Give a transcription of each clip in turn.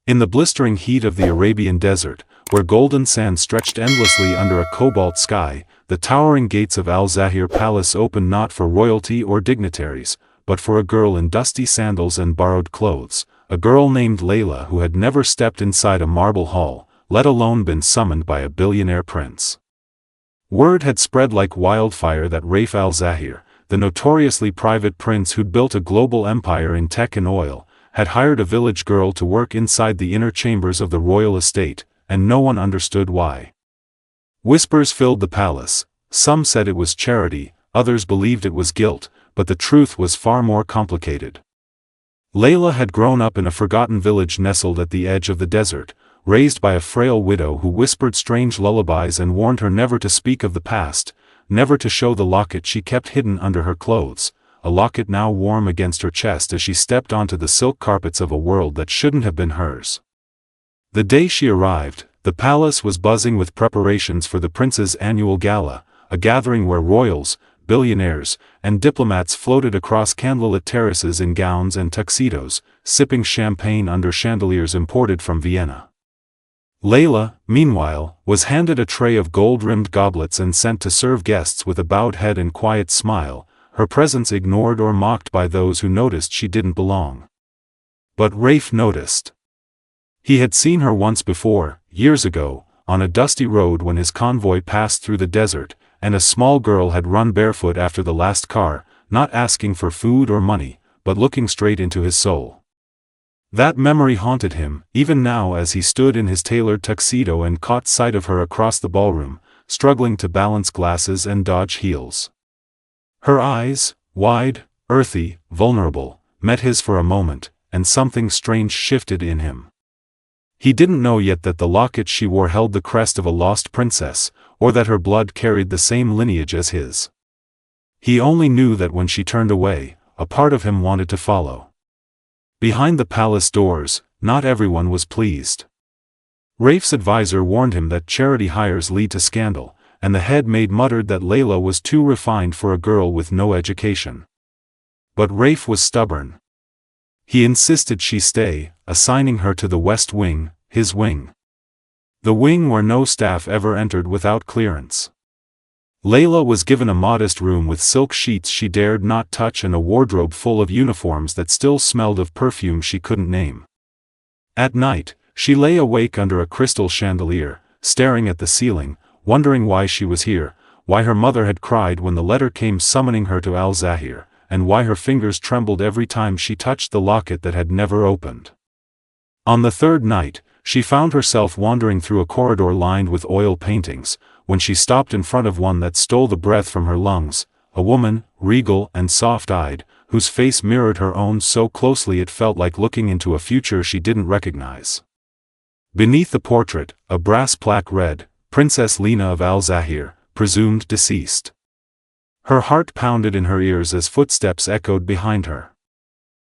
In the blistering heat of the Arabian desert, where golden sand stretched endlessly under a cobalt sky, the towering gates of Al-Zahir Palace opened not for royalty or dignitaries, but for a girl in dusty sandals and borrowed clothes, a girl named Laila who had never stepped inside a marble hall, let alone been summoned by a billionaire prince. Word had spread like wildfire that Raif Al-Zahir, the notoriously private prince who'd built a global empire in tech and oil, had hired a village girl to work inside the inner chambers of the royal estate, and no one understood why. Whispers filled the palace. Some said it was charity, others believed it was guilt, but the truth was far more complicated. Laila had grown up in a forgotten village nestled at the edge of the desert, raised by a frail widow who whispered strange lullabies and warned her never to speak of the past, never to show the locket she kept hidden under her clothes, a locket now warm against her chest as she stepped onto the silk carpets of a world that shouldn't have been hers. The day she arrived, the palace was buzzing with preparations for the prince's annual gala, a gathering where royals, billionaires, and diplomats floated across candlelit terraces in gowns and tuxedos, sipping champagne under chandeliers imported from Vienna. Laila, meanwhile, was handed a tray of gold-rimmed goblets and sent to serve guests with a bowed head and quiet smile, her presence ignored or mocked by those who noticed she didn't belong. But Raif noticed. He had seen her once before, years ago, on a dusty road when his convoy passed through the desert, and a small girl had run barefoot after the last car, not asking for food or money, but looking straight into his soul. That memory haunted him, even now as he stood in his tailored tuxedo and caught sight of her across the ballroom, struggling to balance glasses and dodge heels. Her eyes, wide, earthy, vulnerable, met his for a moment, and something strange shifted in him. He didn't know yet that the locket she wore held the crest of a lost princess, or that her blood carried the same lineage as his. He only knew that when she turned away, a part of him wanted to follow. Behind the palace doors, not everyone was pleased. Raif's advisor warned him that charity hires lead to scandal, and the head maid muttered that Laila was too refined for a girl with no education. But Raif was stubborn. He insisted she stay, assigning her to the West Wing, his wing. The wing where no staff ever entered without clearance. Laila was given a modest room with silk sheets she dared not touch and a wardrobe full of uniforms that still smelled of perfume she couldn't name. At night, she lay awake under a crystal chandelier, staring at the ceiling, wondering why she was here, why her mother had cried when the letter came summoning her to Al-Zahir, and why her fingers trembled every time she touched the locket that had never opened. On the third night, she found herself wandering through a corridor lined with oil paintings, when she stopped in front of one that stole the breath from her lungs, a woman, regal and soft-eyed, whose face mirrored her own so closely it felt like looking into a future she didn't recognize. Beneath the portrait, a brass plaque read, Princess Lina of Al-Zahir, presumed deceased. Her heart pounded in her ears as footsteps echoed behind her.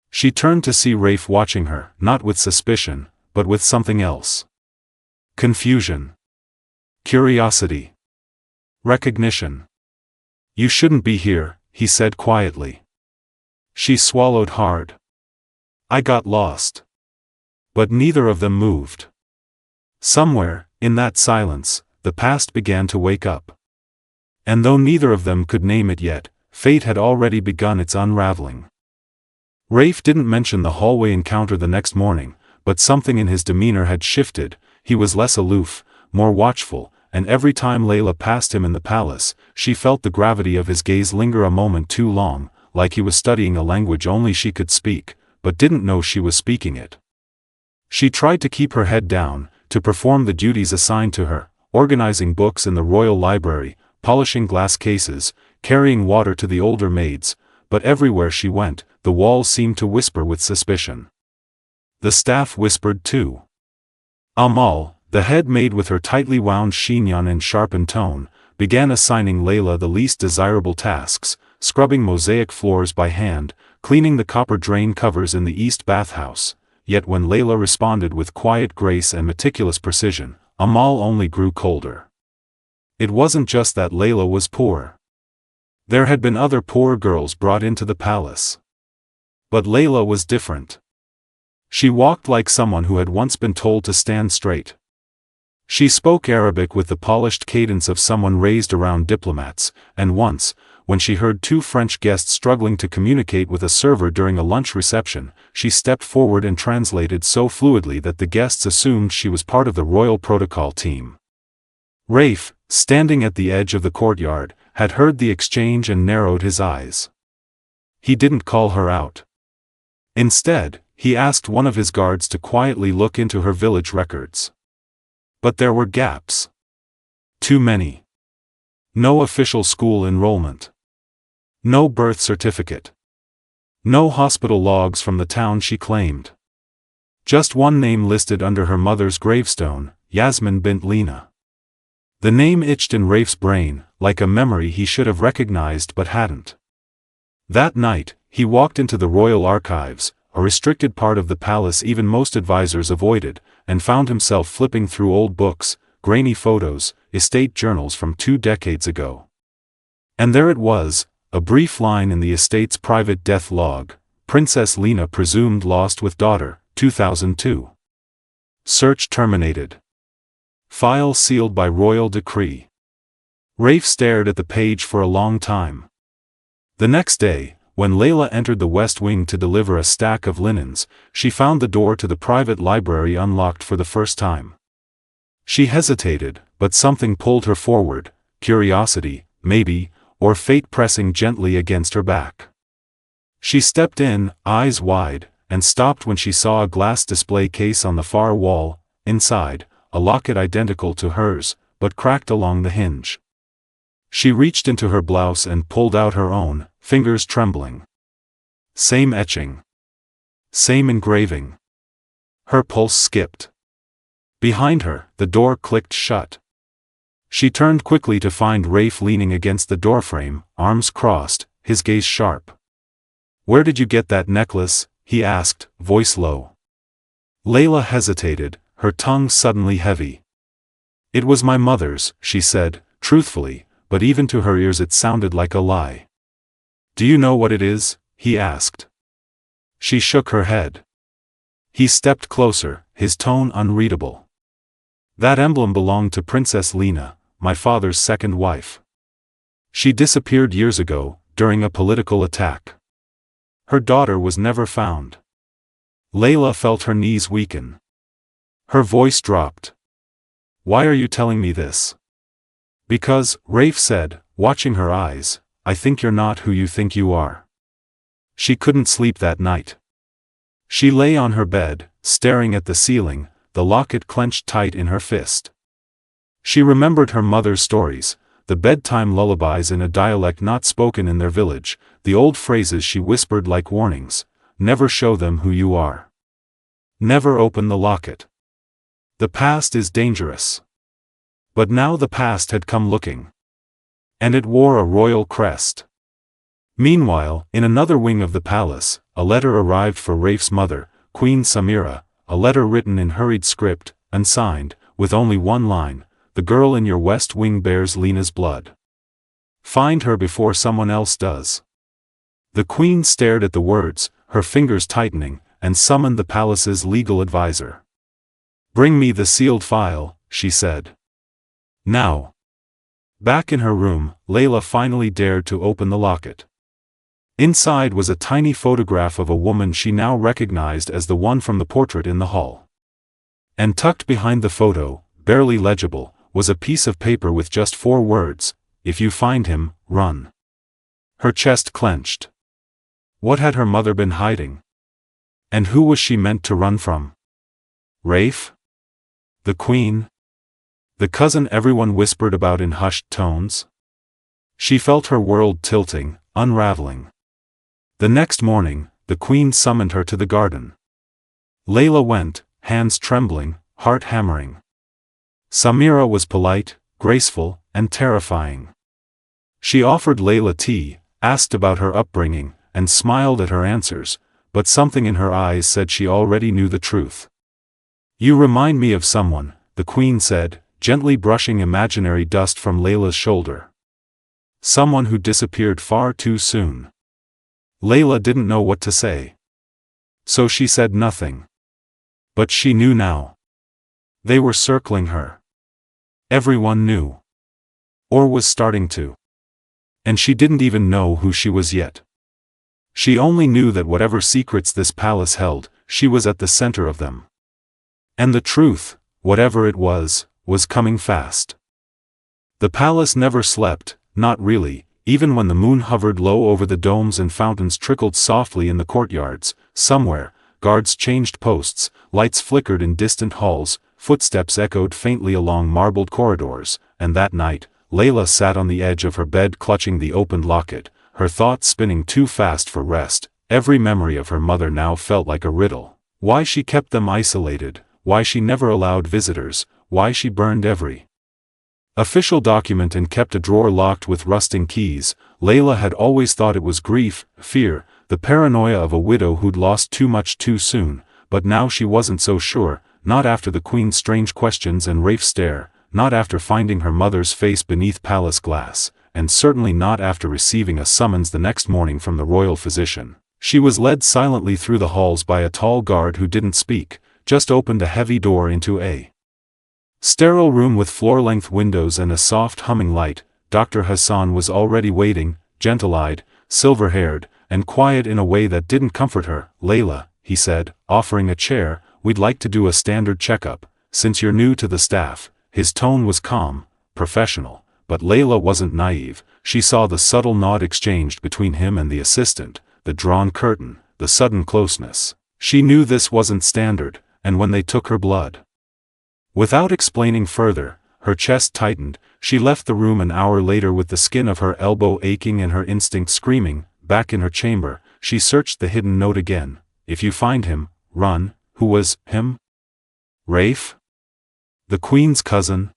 She turned to see Raif watching her, not with suspicion, but with something else. Confusion. Curiosity. Recognition. "You shouldn't be here," he said quietly. She swallowed hard. "I got lost." But neither of them moved. Somewhere, in that silence, the past began to wake up. And though neither of them could name it yet, fate had already begun its unraveling. Raif didn't mention the hallway encounter the next morning, but something in his demeanor had shifted. He was less aloof, more watchful, and every time Laila passed him in the palace, she felt the gravity of his gaze linger a moment too long, like he was studying a language only she could speak, but didn't know she was speaking it. She tried to keep her head down, to perform the duties assigned to her, organizing books in the royal library, polishing glass cases, carrying water to the older maids, but everywhere she went, the walls seemed to whisper with suspicion. The staff whispered too. Amal, the head maid with her tightly wound chignon and sharpened tone, began assigning Laila the least desirable tasks, scrubbing mosaic floors by hand, cleaning the copper drain covers in the east bathhouse. Yet when Laila responded with quiet grace and meticulous precision, Amal only grew colder. It wasn't just that Laila was poor. There had been other poor girls brought into the palace. But Laila was different. She walked like someone who had once been told to stand straight. She spoke Arabic with the polished cadence of someone raised around diplomats, and once, when she heard two French guests struggling to communicate with a server during a lunch reception, she stepped forward and translated so fluidly that the guests assumed she was part of the royal protocol team. Raif, standing at the edge of the courtyard, had heard the exchange and narrowed his eyes. He didn't call her out. Instead, he asked one of his guards to quietly look into her village records. But there were gaps. Too many. No official school enrollment. No birth certificate. No hospital logs from the town she claimed. Just one name listed under her mother's gravestone, Yasmin bint Lina. The name itched in Raif's brain, like a memory he should have recognized but hadn't. That night, he walked into the royal archives, a restricted part of the palace even most advisors avoided, and found himself flipping through old books, grainy photos, estate journals from 2 decades ago. And there it was, a brief line in the estate's private death log: Princess Lina presumed lost with daughter, 2002. Search terminated. File sealed by royal decree. Raif stared at the page for a long time. The next day, when Laila entered the West Wing to deliver a stack of linens, she found the door to the private library unlocked for the first time. She hesitated, but something pulled her forward, curiosity, maybe, or fate pressing gently against her back. She stepped in, eyes wide, and stopped when she saw a glass display case on the far wall. Inside, a locket identical to hers, but cracked along the hinge. She reached into her blouse and pulled out her own, fingers trembling. Same etching. Same engraving. Her pulse skipped. Behind her, the door clicked shut. She turned quickly to find Raif leaning against the doorframe, arms crossed, his gaze sharp. "Where did you get that necklace?" he asked, voice low. Laila hesitated, her tongue suddenly heavy. "It was my mother's," she said, truthfully, but even to her ears it sounded like a lie. "Do you know what it is?" he asked. She shook her head. He stepped closer, his tone unreadable. "That emblem belonged to Princess Lina, my father's second wife. She disappeared years ago, during a political attack. Her daughter was never found." Laila felt her knees weaken. Her voice dropped. "Why are you telling me this?" "Because," Raif said, watching her eyes, "I think you're not who you think you are." She couldn't sleep that night. She lay on her bed, staring at the ceiling, the locket clenched tight in her fist. She remembered her mother's stories, the bedtime lullabies in a dialect not spoken in their village, the old phrases she whispered like warnings: "Never show them who you are. Never open the locket. The past is dangerous." But now the past had come looking. And it wore a royal crest. Meanwhile, in another wing of the palace, a letter arrived for Raif's mother, Queen Samira, a letter written in hurried script, unsigned, with only one line: "The girl in your West Wing bears Lina's blood. Find her before someone else does." The queen stared at the words, her fingers tightening, and summoned the palace's legal advisor. "Bring me the sealed file," she said. "Now." Back in her room, Laila finally dared to open the locket. Inside was a tiny photograph of a woman she now recognized as the one from the portrait in the hall. And tucked behind the photo, barely legible, was a piece of paper with just 4 words: "If you find him, run." Her chest clenched. What had her mother been hiding? And who was she meant to run from? Raif? The queen? The cousin everyone whispered about in hushed tones? She felt her world tilting, unraveling. The next morning, the queen summoned her to the garden. Laila went, hands trembling, heart hammering. Samira was polite, graceful, and terrifying. She offered Laila tea, asked about her upbringing, and smiled at her answers, but something in her eyes said she already knew the truth. "You remind me of someone," the queen said, gently brushing imaginary dust from Laila's shoulder. "Someone who disappeared far too soon." Laila didn't know what to say. So she said nothing. But she knew now. They were circling her. Everyone knew. Or was starting to. And she didn't even know who she was yet. She only knew that whatever secrets this palace held, she was at the center of them. And the truth, whatever it was coming fast. The palace never slept, not really, even when the moon hovered low over the domes and fountains trickled softly in the courtyards. Somewhere, guards changed posts, lights flickered in distant halls, footsteps echoed faintly along marbled corridors, and that night, Laila sat on the edge of her bed clutching the opened locket, her thoughts spinning too fast for rest. Every memory of her mother now felt like a riddle. Why she kept them isolated, why she never allowed visitors, why she burned every official document and kept a drawer locked with rusting keys. Laila had always thought it was grief, fear, the paranoia of a widow who'd lost too much too soon, but now she wasn't so sure, not after the Queen's strange questions and Raif's stare, not after finding her mother's face beneath palace glass, and certainly not after receiving a summons the next morning from the royal physician. She was led silently through the halls by a tall guard who didn't speak, just opened a heavy door into a sterile room with floor-length windows and a soft humming light. Dr. Hassan was already waiting, gentle-eyed, silver-haired, and quiet in a way that didn't comfort her. "Laila," he said, offering a chair, "we'd like to do a standard checkup, since you're new to the staff." His tone was calm, professional, but Laila wasn't naive. She saw the subtle nod exchanged between him and the assistant, the drawn curtain, the sudden closeness. She knew this wasn't standard, and when they took her blood. Without explaining further, her chest tightened. She left the room an hour later with the skin of her elbow aching and her instinct screaming. Back in her chamber, she searched the hidden note again. "If you find him, run." Who was him? Raif? The Queen's cousin?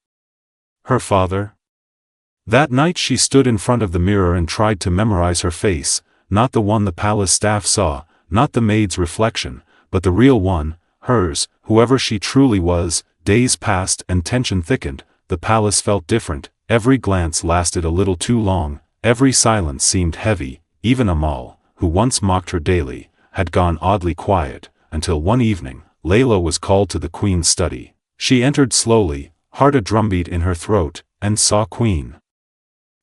Her father? That night she stood in front of the mirror and tried to memorize her face, not the one the palace staff saw, not the maid's reflection, but the real one, hers, whoever she truly was. Days passed and tension thickened. The palace felt different. Every glance lasted a little too long. Every silence seemed heavy. Even Amal, who once mocked her daily, had gone oddly quiet, until one evening, Laila was called to the Queen's study. She entered slowly, heart a drumbeat in her throat, and saw Queen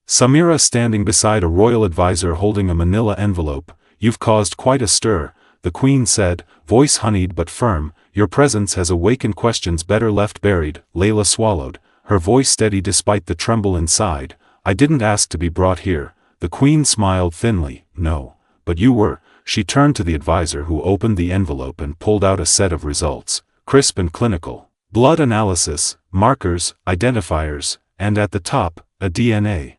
Samira standing beside a royal advisor holding a manila envelope. "You've caused quite a stir," the Queen said, voice honeyed but firm. "Your presence has awakened questions better left buried." Laila swallowed, her voice steady despite the tremble inside. "I didn't ask to be brought here." The Queen smiled thinly. "No, but you were." She turned to the advisor who opened the envelope and pulled out a set of results, crisp and clinical. Blood analysis, markers, identifiers, and at the top, a DNA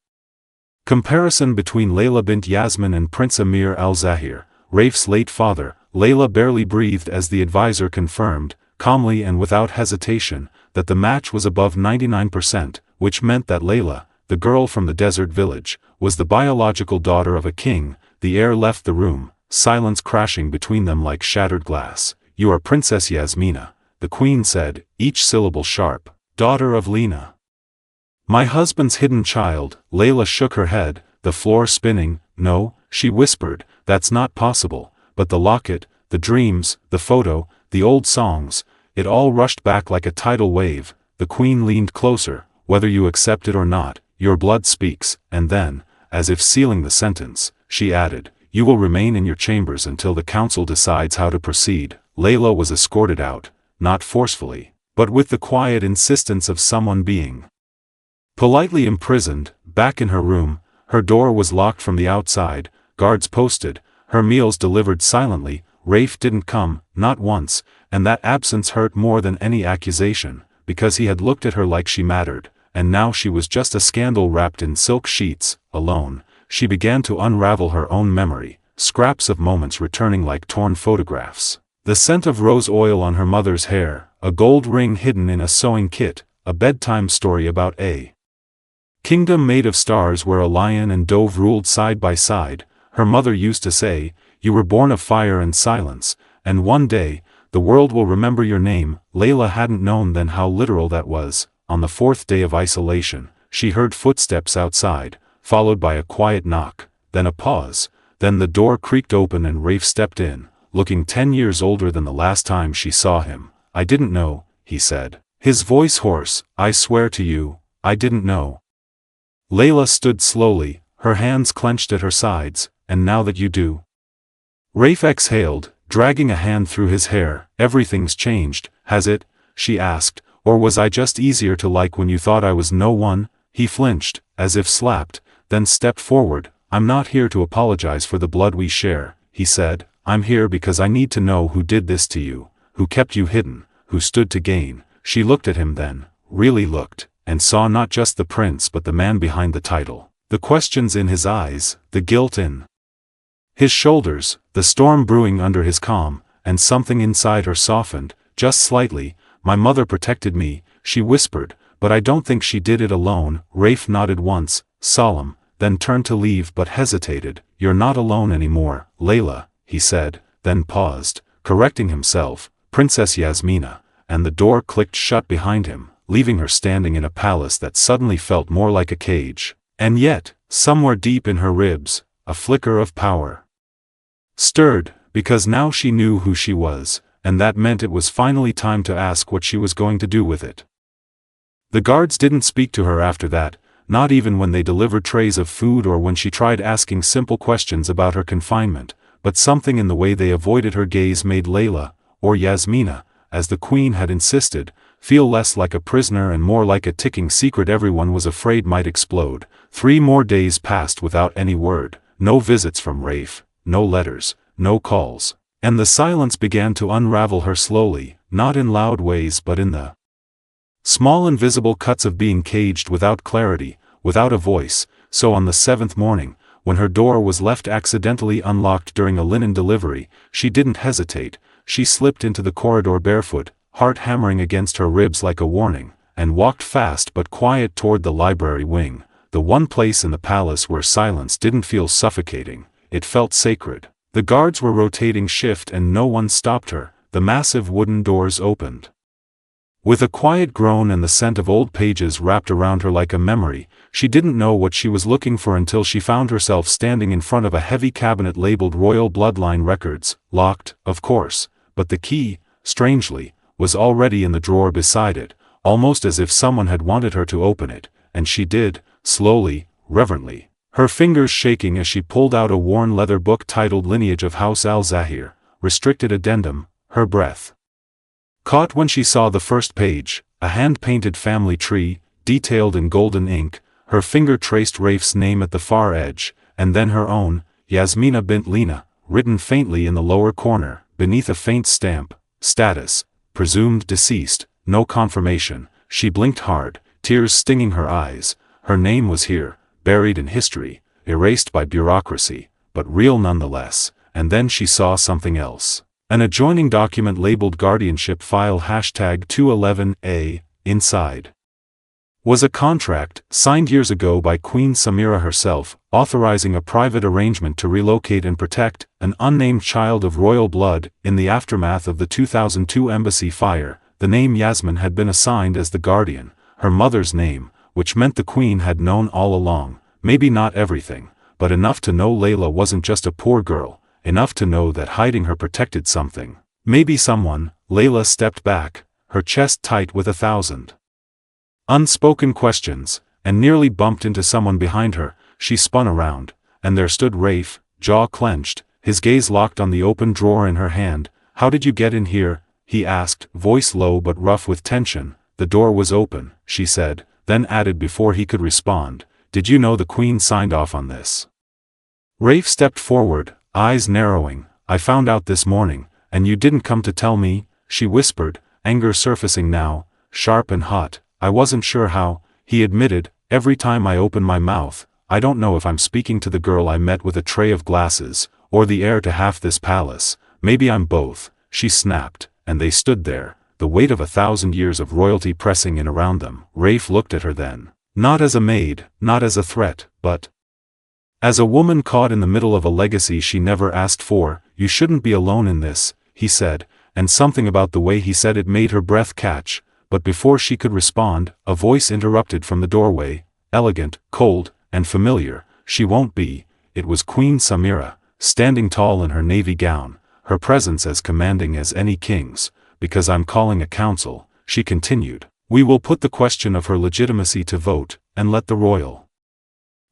comparison between Laila bint Yasmin and Prince Raif Al-Zahir, Raif's late father. Laila barely breathed as the advisor confirmed, calmly and without hesitation, that the match was above 99%, which meant that Laila, the girl from the desert village, was the biological daughter of a king. The air left the room, silence crashing between them like shattered glass. "You are Princess Yasmina," the Queen said, each syllable sharp. "Daughter of Lina, my husband's hidden child." Laila shook her head, the floor spinning. "No," she whispered, "that's not possible." But the locket, the dreams, the photo, the old songs, it all rushed back like a tidal wave. The Queen leaned closer. "Whether you accept it or not, your blood speaks." And then, as if sealing the sentence, she added, "You will remain in your chambers until the council decides how to proceed." Laila was escorted out, not forcefully, but with the quiet insistence of someone being politely imprisoned. Back in her room, her door was locked from the outside, guards posted, her meals delivered silently. Raif didn't come, not once, and that absence hurt more than any accusation, because he had looked at her like she mattered, and now she was just a scandal wrapped in silk sheets. Alone, she began to unravel her own memory, scraps of moments returning like torn photographs. The scent of rose oil on her mother's hair, a gold ring hidden in a sewing kit, a bedtime story about a kingdom made of stars where a lion and dove ruled side by side. Her mother used to say, "You were born of fire and silence, and one day, the world will remember your name." Laila hadn't known then how literal that was. On the fourth day of isolation, she heard footsteps outside, followed by a quiet knock, then a pause, then the door creaked open and Raif stepped in, looking 10 years older than the last time she saw him. I didn't know, he said. His voice hoarse, I swear to you, I didn't know. Laila stood slowly, her hands clenched at her sides, and now that you do. Raif exhaled, dragging a hand through his hair. Everything's changed, has it? She asked, or was I just easier to like when you thought I was no one? He flinched, as if slapped, then stepped forward. I'm not here to apologize for the blood we share, he said. I'm here because I need to know who did this to you, who kept you hidden, who stood to gain. She looked at him then, really looked, and saw not just the prince but the man behind the title. The questions in his eyes, the guilt in his shoulders, the storm brewing under his calm, and something inside her softened, just slightly. My mother protected me, she whispered, but I don't think she did it alone. Raif nodded once, solemn, then turned to leave but hesitated. You're not alone anymore, Laila, he said, then paused, correcting himself, Princess Yasmina, and the door clicked shut behind him, leaving her standing in a palace that suddenly felt more like a cage. And yet, somewhere deep in her ribs, a flicker of power stirred, because now she knew who she was, and that meant it was finally time to ask what she was going to do with it. The guards didn't speak to her after that, not even when they delivered trays of food or when she tried asking simple questions about her confinement, but something in the way they avoided her gaze made Laila, or Yasmina, as the queen had insisted, feel less like a prisoner and more like a ticking secret everyone was afraid might explode. 3 more days passed without any word, no visits from Raif, no letters, no calls, and the silence began to unravel her slowly, not in loud ways but in the small invisible cuts of being caged without clarity, without a voice. So on the 7th morning, when her door was left accidentally unlocked during a linen delivery, she didn't hesitate. She slipped into the corridor barefoot, heart hammering against her ribs like a warning, and walked fast but quiet toward the library wing, the one place in the palace where silence didn't feel suffocating, it felt sacred. The guards were rotating shift and no one stopped her. The massive wooden doors opened. With a quiet groan and the scent of old pages wrapped around her like a memory, she didn't know what she was looking for until she found herself standing in front of a heavy cabinet labeled Royal Bloodline Records, locked, of course, but the key, strangely, was already in the drawer beside it, almost as if someone had wanted her to open it, and she did, slowly, reverently, her fingers shaking as she pulled out a worn leather book titled Lineage of House Al-Zahir, Restricted Addendum. Her breath caught when she saw the first page, a hand-painted family tree, detailed in golden ink. Her finger traced Raif's name at the far edge, and then her own, Yasmina bint Lina, written faintly in the lower corner, beneath a faint stamp, status, presumed deceased, no confirmation. She blinked hard, tears stinging her eyes. Her name was here, buried in history, erased by bureaucracy, but real nonetheless. And then she saw something else. An adjoining document labeled Guardianship File #211A, inside was a contract, signed years ago by Queen Samira herself, authorizing a private arrangement to relocate and protect an unnamed child of royal blood. In the aftermath of the 2002 embassy fire, the name Yasmin had been assigned as the guardian, her mother's name, which meant the queen had known all along, maybe not everything, but enough to know Laila wasn't just a poor girl, enough to know that hiding her protected something, maybe someone. Laila stepped back, her chest tight with 1,000 unspoken questions, and nearly bumped into someone behind her. She spun around, and there stood Raif, jaw clenched, his gaze locked on the open drawer in her hand. How did you get in here? He asked, voice low but rough with tension. The door was open, she said, then added before he could respond, did you know the queen signed off on this? Raif stepped forward, eyes narrowing. I found out this morning, and you didn't come to tell me, she whispered, anger surfacing now, sharp and hot. I wasn't sure how, he admitted. Every time I open my mouth, I don't know if I'm speaking to the girl I met with a tray of glasses, or the heir to half this palace. Maybe I'm both, she snapped, and they stood there, the weight of 1,000 years of royalty pressing in around them. Raif looked at her then, not as a maid, not as a threat, but as a woman caught in the middle of a legacy she never asked for. You shouldn't be alone in this, he said, and something about the way he said it made her breath catch. But before she could respond, a voice interrupted from the doorway, elegant, cold, and familiar. She won't be. It was Queen Samira, standing tall in her navy gown, her presence as commanding as any king's, because I'm calling a council," she continued. "We will put the question of her legitimacy to vote, and let the royal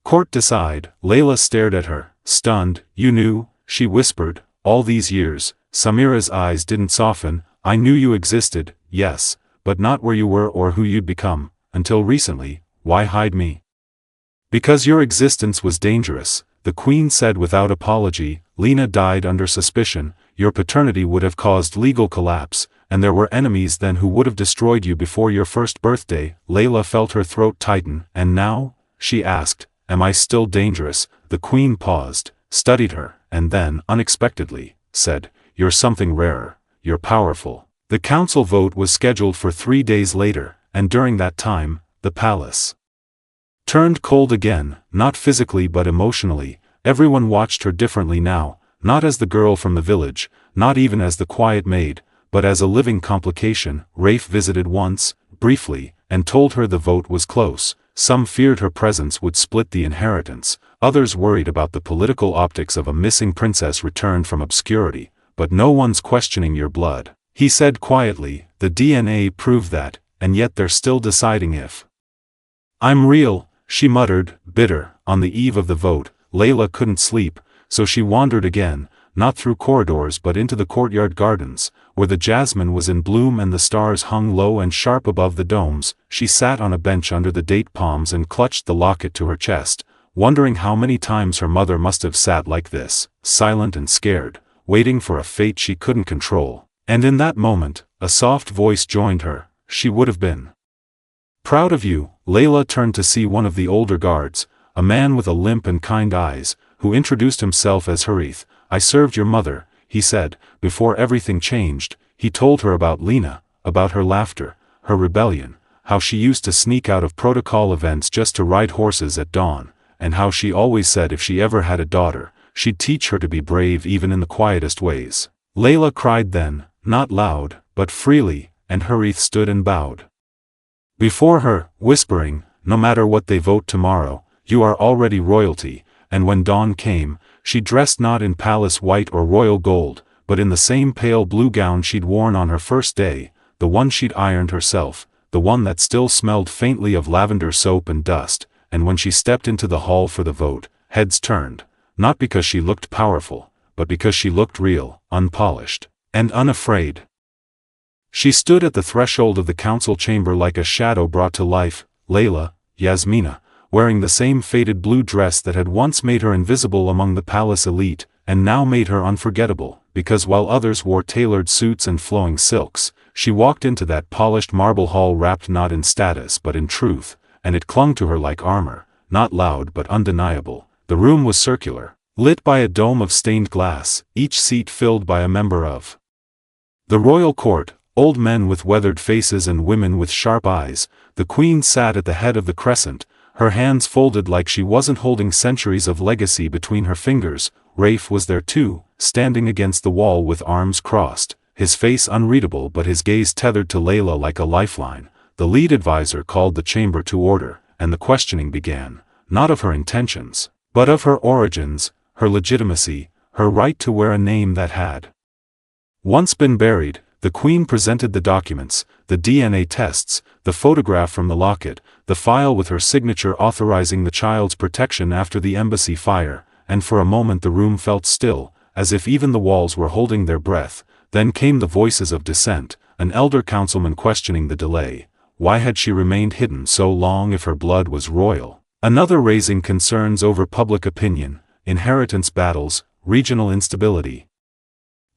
court decide." Laila stared at her, stunned. "You knew," she whispered, "all these years?" Samira's eyes didn't soften. "I knew you existed, yes, but not where you were or who you'd become, until recently. Why hide me?" "Because your existence was dangerous," the queen said without apology. "Lena died under suspicion, your paternity would have caused legal collapse, and there were enemies then who would have destroyed you before your first birthday." Laila felt her throat tighten. "And now?" she asked. "Am I still dangerous?" The queen paused, studied her, and then, unexpectedly, said, "You're something rarer. You're powerful." The council vote was scheduled for 3 days later, and during that time, the palace turned cold again, not physically but emotionally. Everyone watched her differently now, not as the girl from the village, not even as the quiet maid, but as a living complication. Raif visited once, briefly, and told her the vote was close. Some feared her presence would split the inheritance, others worried about the political optics of a missing princess returned from obscurity. "But no one's questioning your blood," he said quietly. "The DNA proved that, and yet they're still deciding if I'm real," she muttered, bitter. On the eve of the vote, Laila couldn't sleep, so she wandered again, not through corridors but into the courtyard gardens, where the jasmine was in bloom and the stars hung low and sharp above the domes. She sat on a bench under the date palms and clutched the locket to her chest, wondering how many times her mother must have sat like this, silent and scared, waiting for a fate she couldn't control. And in that moment, a soft voice joined her. "She would have been proud of you." Laila turned to see one of the older guards, a man with a limp and kind eyes, who introduced himself as heiress. "I served your mother," he said, before everything changed. He told her about Lena, about her laughter, her rebellion, how she used to sneak out of protocol events just to ride horses at dawn, and how she always said if she ever had a daughter, she'd teach her to be brave even in the quietest ways. Laila cried then, not loud, but freely, and heiress stood and bowed before her, whispering, "No matter what they vote tomorrow, you are already royalty." And when dawn came, she dressed not in palace white or royal gold, but in the same pale blue gown she'd worn on her first day, the one she'd ironed herself, the one that still smelled faintly of lavender soap and dust. And when she stepped into the hall for the vote, heads turned, not because she looked powerful, but because she looked real, unpolished, and unafraid. She stood at the threshold of the council chamber like a shadow brought to life. Laila, Yasmina, wearing the same faded blue dress that had once made her invisible among the palace elite, and now made her unforgettable, because while others wore tailored suits and flowing silks, she walked into that polished marble hall wrapped not in status but in truth, and it clung to her like armor, not loud but undeniable. The room was circular, lit by a dome of stained glass, each seat filled by a member of the royal court, old men with weathered faces and women with sharp eyes. The queen sat at the head of the crescent, her hands folded like she wasn't holding centuries of legacy between her fingers. Raif was there too, standing against the wall with arms crossed, his face unreadable but his gaze tethered to Laila like a lifeline. The lead advisor called the chamber to order, and the questioning began, not of her intentions, but of her origins, her legitimacy, her right to wear a name that had once been buried. The queen presented the documents, the DNA tests, the photograph from the locket, the file with her signature authorizing the child's protection after the embassy fire, and for a moment the room felt still, as if even the walls were holding their breath. Then came the voices of dissent, an elder councilman questioning the delay. Why had she remained hidden so long if her blood was royal? Another raising concerns over public opinion, inheritance battles, regional instability.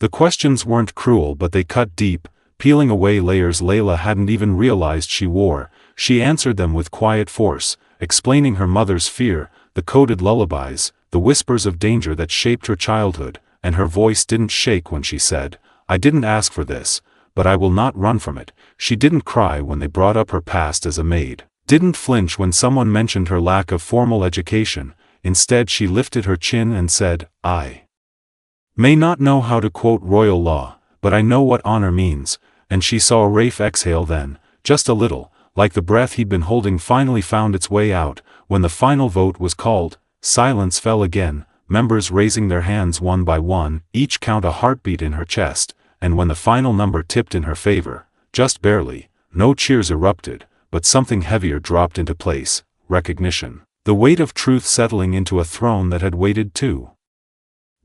The questions weren't cruel but they cut deep, peeling away layers Laila hadn't even realized she wore. She answered them with quiet force, explaining her mother's fear, the coded lullabies, the whispers of danger that shaped her childhood, and her voice didn't shake when she said, "I didn't ask for this, but I will not run from it." She didn't cry when they brought up her past as a maid, didn't flinch when someone mentioned her lack of formal education. Instead she lifted her chin and said, "I may not know how to quote royal law, but I know what honor means." And she saw Raif exhale then, just a little, like the breath he'd been holding finally found its way out. When the final vote was called, silence fell again, members raising their hands one by one, each count a heartbeat in her chest, and when the final number tipped in her favor, just barely, no cheers erupted, but something heavier dropped into place: recognition. The weight of truth settling into a throne that had waited 2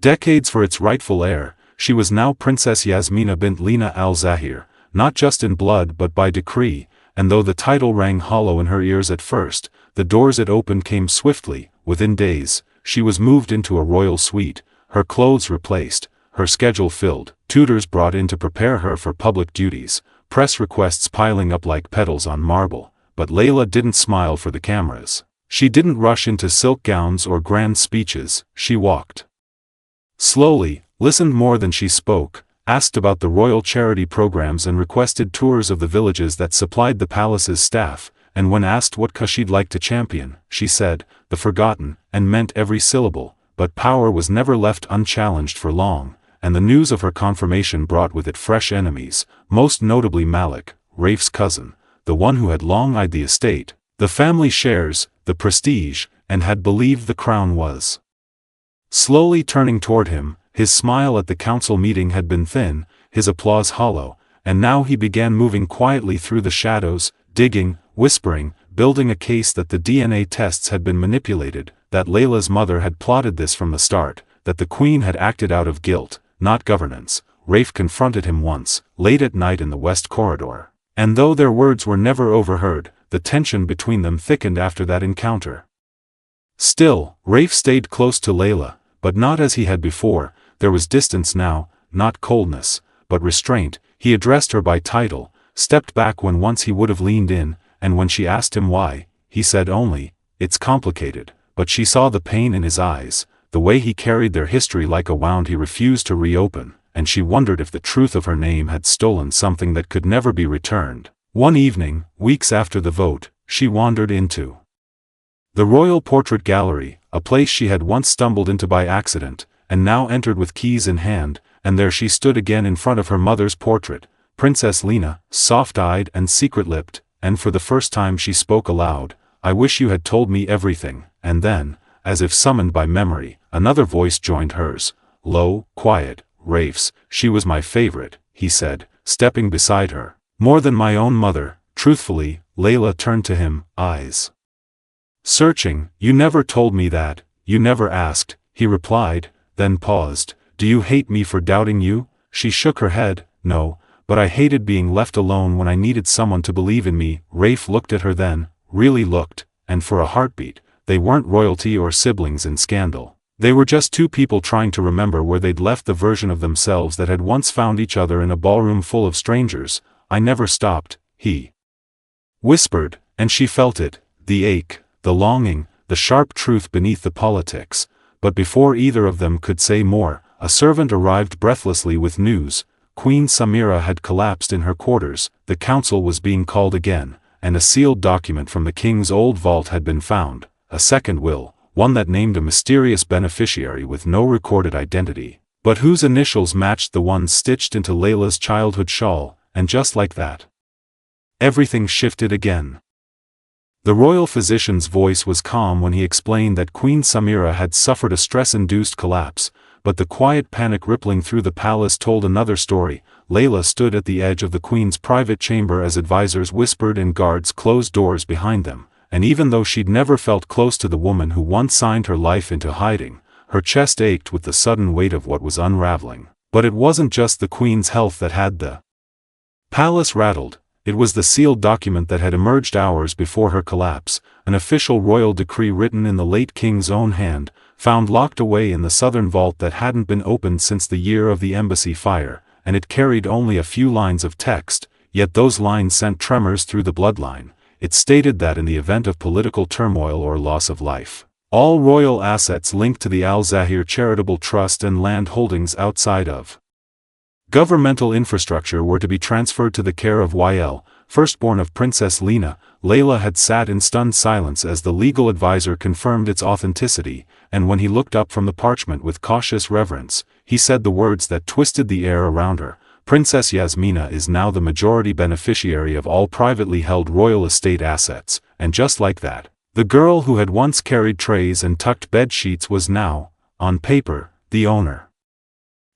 decades for its rightful heir. She was now Princess Yasmina bint Lina Al-Zahir, not just in blood but by decree, and though the title rang hollow in her ears at first, the doors it opened came swiftly. Within days, she was moved into a royal suite, her clothes replaced, her schedule filled, tutors brought in to prepare her for public duties, press requests piling up like petals on marble. But Laila didn't smile for the cameras. She didn't rush into silk gowns or grand speeches. She walked slowly, listened more than she spoke, asked about the royal charity programs and requested tours of the villages that supplied the palace's staff, and when asked what cause she'd like to champion, she said, the forgotten, and meant every syllable. But power was never left unchallenged for long, and the news of her confirmation brought with it fresh enemies, most notably Malik, Raif's cousin, the one who had long eyed the estate, the family shares, the prestige, and had believed the crown was slowly turning toward him. His smile at the council meeting had been thin, his applause hollow, and now he began moving quietly through the shadows, digging, whispering, building a case that the DNA tests had been manipulated, that Layla's mother had plotted this from the start, that the queen had acted out of guilt, not governance. Raif confronted him once, late at night in the west corridor, and though their words were never overheard, the tension between them thickened after that encounter. Still, Raif stayed close to Laila, but not as he had before. There was distance now, not coldness, but restraint. He addressed her by title, stepped back when once he would have leaned in, and when she asked him why, he said only, "It's complicated." But she saw the pain in his eyes, the way he carried their history like a wound he refused to reopen, and she wondered if the truth of her name had stolen something that could never be returned. One evening, weeks after the vote, she wandered into the Royal Portrait Gallery, a place she had once stumbled into by accident, and now entered with keys in hand, and there she stood again in front of her mother's portrait, Princess Lina, soft-eyed and secret-lipped, and for the first time she spoke aloud, "I wish you had told me everything." And then, as if summoned by memory, another voice joined hers, low, quiet, "Raif's, she was my favorite," he said, stepping beside her. "More than my own mother." Truthfully, Laila turned to him, eyes searching. "You never told me that, you never asked," he replied, then paused. "Do you hate me for doubting you?" She shook her head. "No, but I hated being left alone when I needed someone to believe in me." Raif looked at her then, really looked, and for a heartbeat, they weren't royalty or siblings in scandal. They were just two people trying to remember where they'd left the version of themselves that had once found each other in a ballroom full of strangers. "I never stopped," he whispered, and she felt it, the ache, the longing, the sharp truth beneath the politics. But before either of them could say more, a servant arrived breathlessly with news. Queen Samira had collapsed in her quarters, the council was being called again, and a sealed document from the king's old vault had been found, a second will, one that named a mysterious beneficiary with no recorded identity, but whose initials matched the ones stitched into Layla's childhood shawl. And just like that, everything shifted again. The royal physician's voice was calm when he explained that Queen Samira had suffered a stress-induced collapse, but the quiet panic rippling through the palace told another story. Laila stood at the edge of the queen's private chamber as advisors whispered and guards closed doors behind them, and even though she'd never felt close to the woman who once signed her life into hiding, her chest ached with the sudden weight of what was unraveling. But it wasn't just the queen's health that had the palace rattled. It was the sealed document that had emerged hours before her collapse, an official royal decree written in the late king's own hand, found locked away in the southern vault that hadn't been opened since the year of the embassy fire, and it carried only a few lines of text, yet those lines sent tremors through the bloodline. It stated that in the event of political turmoil or loss of life, all royal assets linked to the Al-Zahir charitable trust and land holdings outside of governmental infrastructure were to be transferred to the care of Yl, firstborn of Princess Lina. Laila had sat in stunned silence as the legal advisor confirmed its authenticity, and when he looked up from the parchment with cautious reverence, he said the words that twisted the air around her. "Princess Yasmina is now the majority beneficiary of all privately held royal estate assets," and just like that, the girl who had once carried trays and tucked bed sheets was now, on paper, the owner.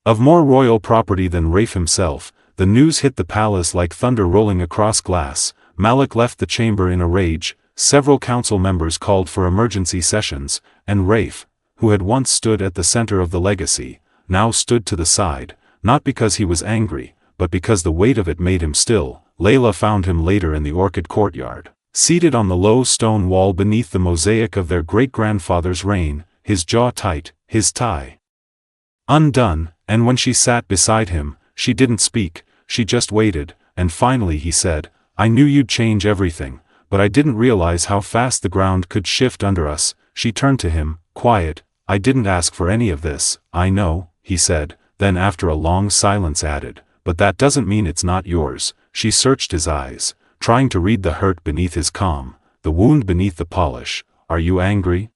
Of more royal property than Raif himself, the news hit the palace like thunder rolling across glass. Malik left the chamber in a rage, several council members called for emergency sessions, and Raif, who had once stood at the center of the legacy, now stood to the side, not because he was angry, but because the weight of it made him still. Laila found him later in the orchid courtyard, seated on the low stone wall beneath the mosaic of their great-grandfather's reign, his jaw tight, his tie undone, and when she sat beside him, she didn't speak, she just waited, and finally he said, "I knew you'd change everything, but I didn't realize how fast the ground could shift under us." She turned to him, quiet. "I didn't ask for any of this, I know," he said, then after a long silence added, "but that doesn't mean it's not yours." She searched his eyes, trying to read the hurt beneath his calm, the wound beneath the polish. "Are you angry?"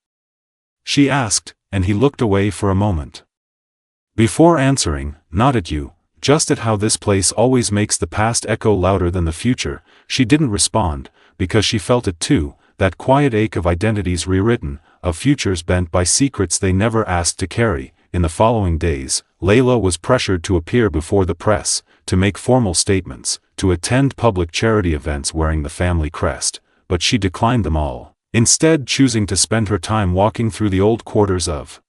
she asked, and he looked away for a moment. Before answering, "Not at you, just at how this place always makes the past echo louder than the future." She didn't respond, because she felt it too, that quiet ache of identities rewritten, of futures bent by secrets they never asked to carry. In the following days, Laila was pressured to appear before the press, to make formal statements, to attend public charity events wearing the family crest, but she declined them all, instead choosing to spend her time walking through the old quarters of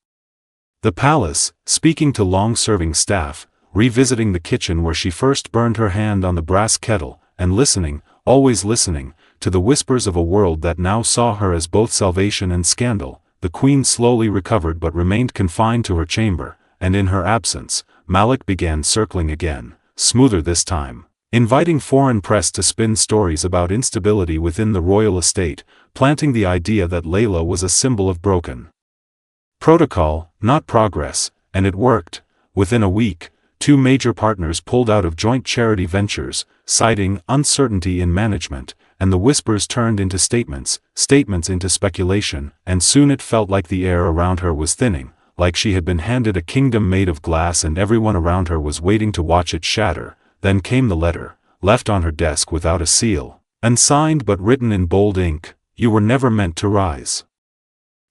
the palace, speaking to long-serving staff, revisiting the kitchen where she first burned her hand on the brass kettle, and listening, always listening, to the whispers of a world that now saw her as both salvation and scandal. The queen slowly recovered but remained confined to her chamber, and in her absence, Malik began circling again, smoother this time, inviting foreign press to spin stories about instability within the royal estate, planting the idea that Laila was a symbol of broken protocol, not progress, and it worked. Within a week, 2 major partners pulled out of joint charity ventures, citing uncertainty in management, and the whispers turned into statements, statements into speculation, and soon it felt like the air around her was thinning, like she had been handed a kingdom made of glass and everyone around her was waiting to watch it shatter. Then came the letter, left on her desk without a seal, unsigned but written in bold ink, "You were never meant to rise.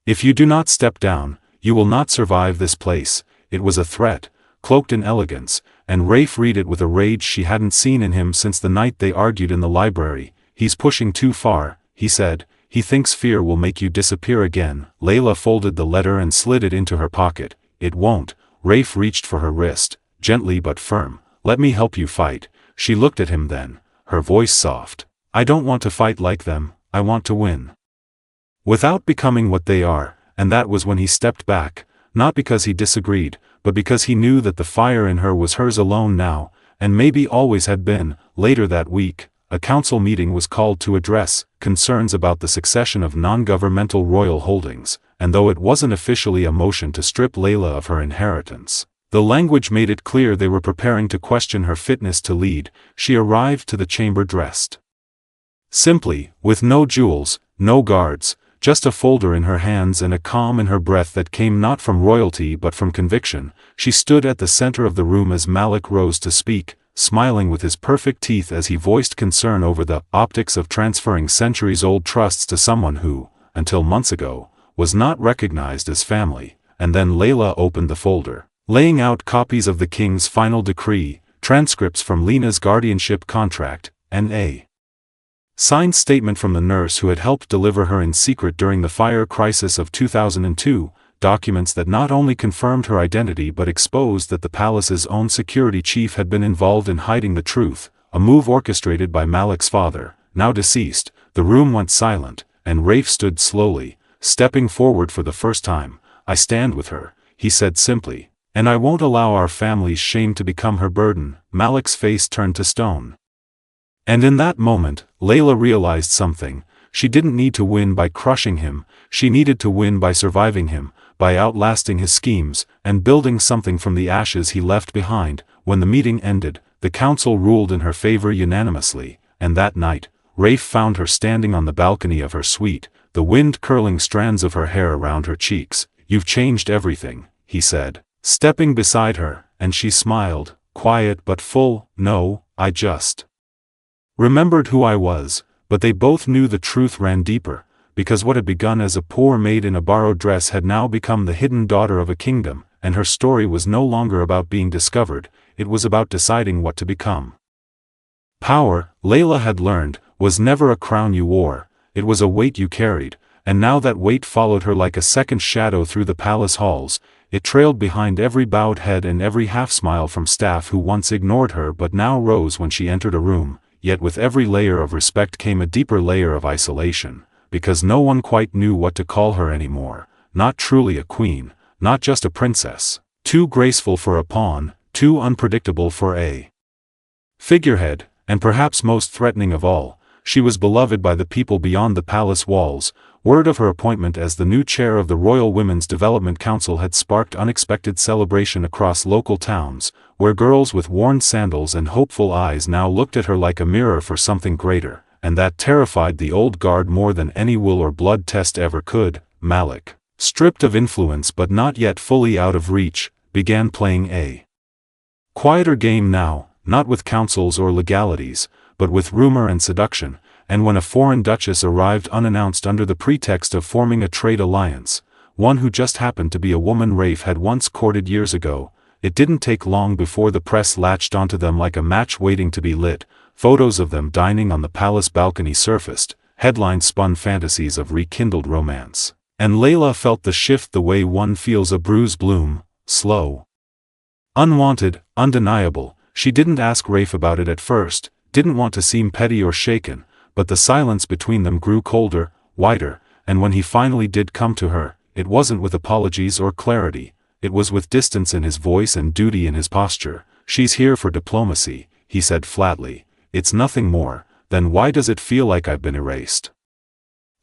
If you do not step down, you will not survive this place." It was a threat, cloaked in elegance, and Raif read it with a rage she hadn't seen in him since the night they argued in the library. "He's pushing too far," he said. "He thinks fear will make you disappear again." Laila folded the letter and slid it into her pocket. "It won't." Raif reached for her wrist, gently but firm. "Let me help you fight." She looked at him then, her voice soft. "I don't want to fight like them, I want to win without becoming what they are." And that was when he stepped back, not because he disagreed, but because he knew that the fire in her was hers alone now, and maybe always had been. Later that week, a council meeting was called to address concerns about the succession of non-governmental royal holdings, and though it wasn't officially a motion to strip Laila of her inheritance, the language made it clear they were preparing to question her fitness to lead. She arrived to the chamber dressed simply, with no jewels, no guards, just a folder in her hands and a calm in her breath that came not from royalty but from conviction. She stood at the center of the room as Malik rose to speak, smiling with his perfect teeth as he voiced concern over the optics of transferring centuries-old trusts to someone who, until months ago, was not recognized as family. And then Laila opened the folder, laying out copies of the king's final decree, transcripts from Lena's guardianship contract, and a signed statement from the nurse who had helped deliver her in secret during the fire crisis of 2002, documents that not only confirmed her identity but exposed that the palace's own security chief had been involved in hiding the truth, a move orchestrated by Malik's father, now deceased. The room went silent, and Raif stood slowly, stepping forward for the first time. "I stand with her," he said simply, "and I won't allow our family's shame to become her burden." Malik's face turned to stone. And in that moment, Laila realized something. She didn't need to win by crushing him, she needed to win by surviving him, by outlasting his schemes, and building something from the ashes he left behind. When the meeting ended, the council ruled in her favor unanimously, and that night, Raif found her standing on the balcony of her suite, the wind curling strands of her hair around her cheeks. "You've changed everything," he said, stepping beside her, and she smiled, quiet but full. "No, I just remembered who I was." But they both knew the truth ran deeper, because what had begun as a poor maid in a borrowed dress had now become the hidden daughter of a kingdom, and her story was no longer about being discovered, it was about deciding what to become. Power, Laila had learned, was never a crown you wore, it was a weight you carried, and now that weight followed her like a second shadow through the palace halls. It trailed behind every bowed head and every half-smile from staff who once ignored her but now rose when she entered a room, yet with every layer of respect came a deeper layer of isolation, because no one quite knew what to call her anymore, not truly a queen, not just a princess, too graceful for a pawn, too unpredictable for a figurehead, and perhaps most threatening of all, she was beloved by the people beyond the palace walls. Word of her appointment as the new chair of the Royal Women's Development Council had sparked unexpected celebration across local towns, where girls with worn sandals and hopeful eyes now looked at her like a mirror for something greater, and that terrified the old guard more than any will or blood test ever could. Malik, stripped of influence but not yet fully out of reach, began playing a quieter game now, not with councils or legalities, but with rumor and seduction. And when a foreign duchess arrived unannounced under the pretext of forming a trade alliance, one who just happened to be a woman Raif had once courted years ago, it didn't take long before the press latched onto them like a match waiting to be lit. Photos of them dining on the palace balcony surfaced, headlines spun fantasies of rekindled romance. And Laila felt the shift the way one feels a bruise bloom, slow, unwanted, undeniable. She didn't ask Raif about it at first, didn't want to seem petty or shaken, but the silence between them grew colder, wider, and when he finally did come to her, it wasn't with apologies or clarity, it was with distance in his voice and duty in his posture. "She's here for diplomacy," he said flatly. "It's nothing more." "Then why does it feel like I've been erased?"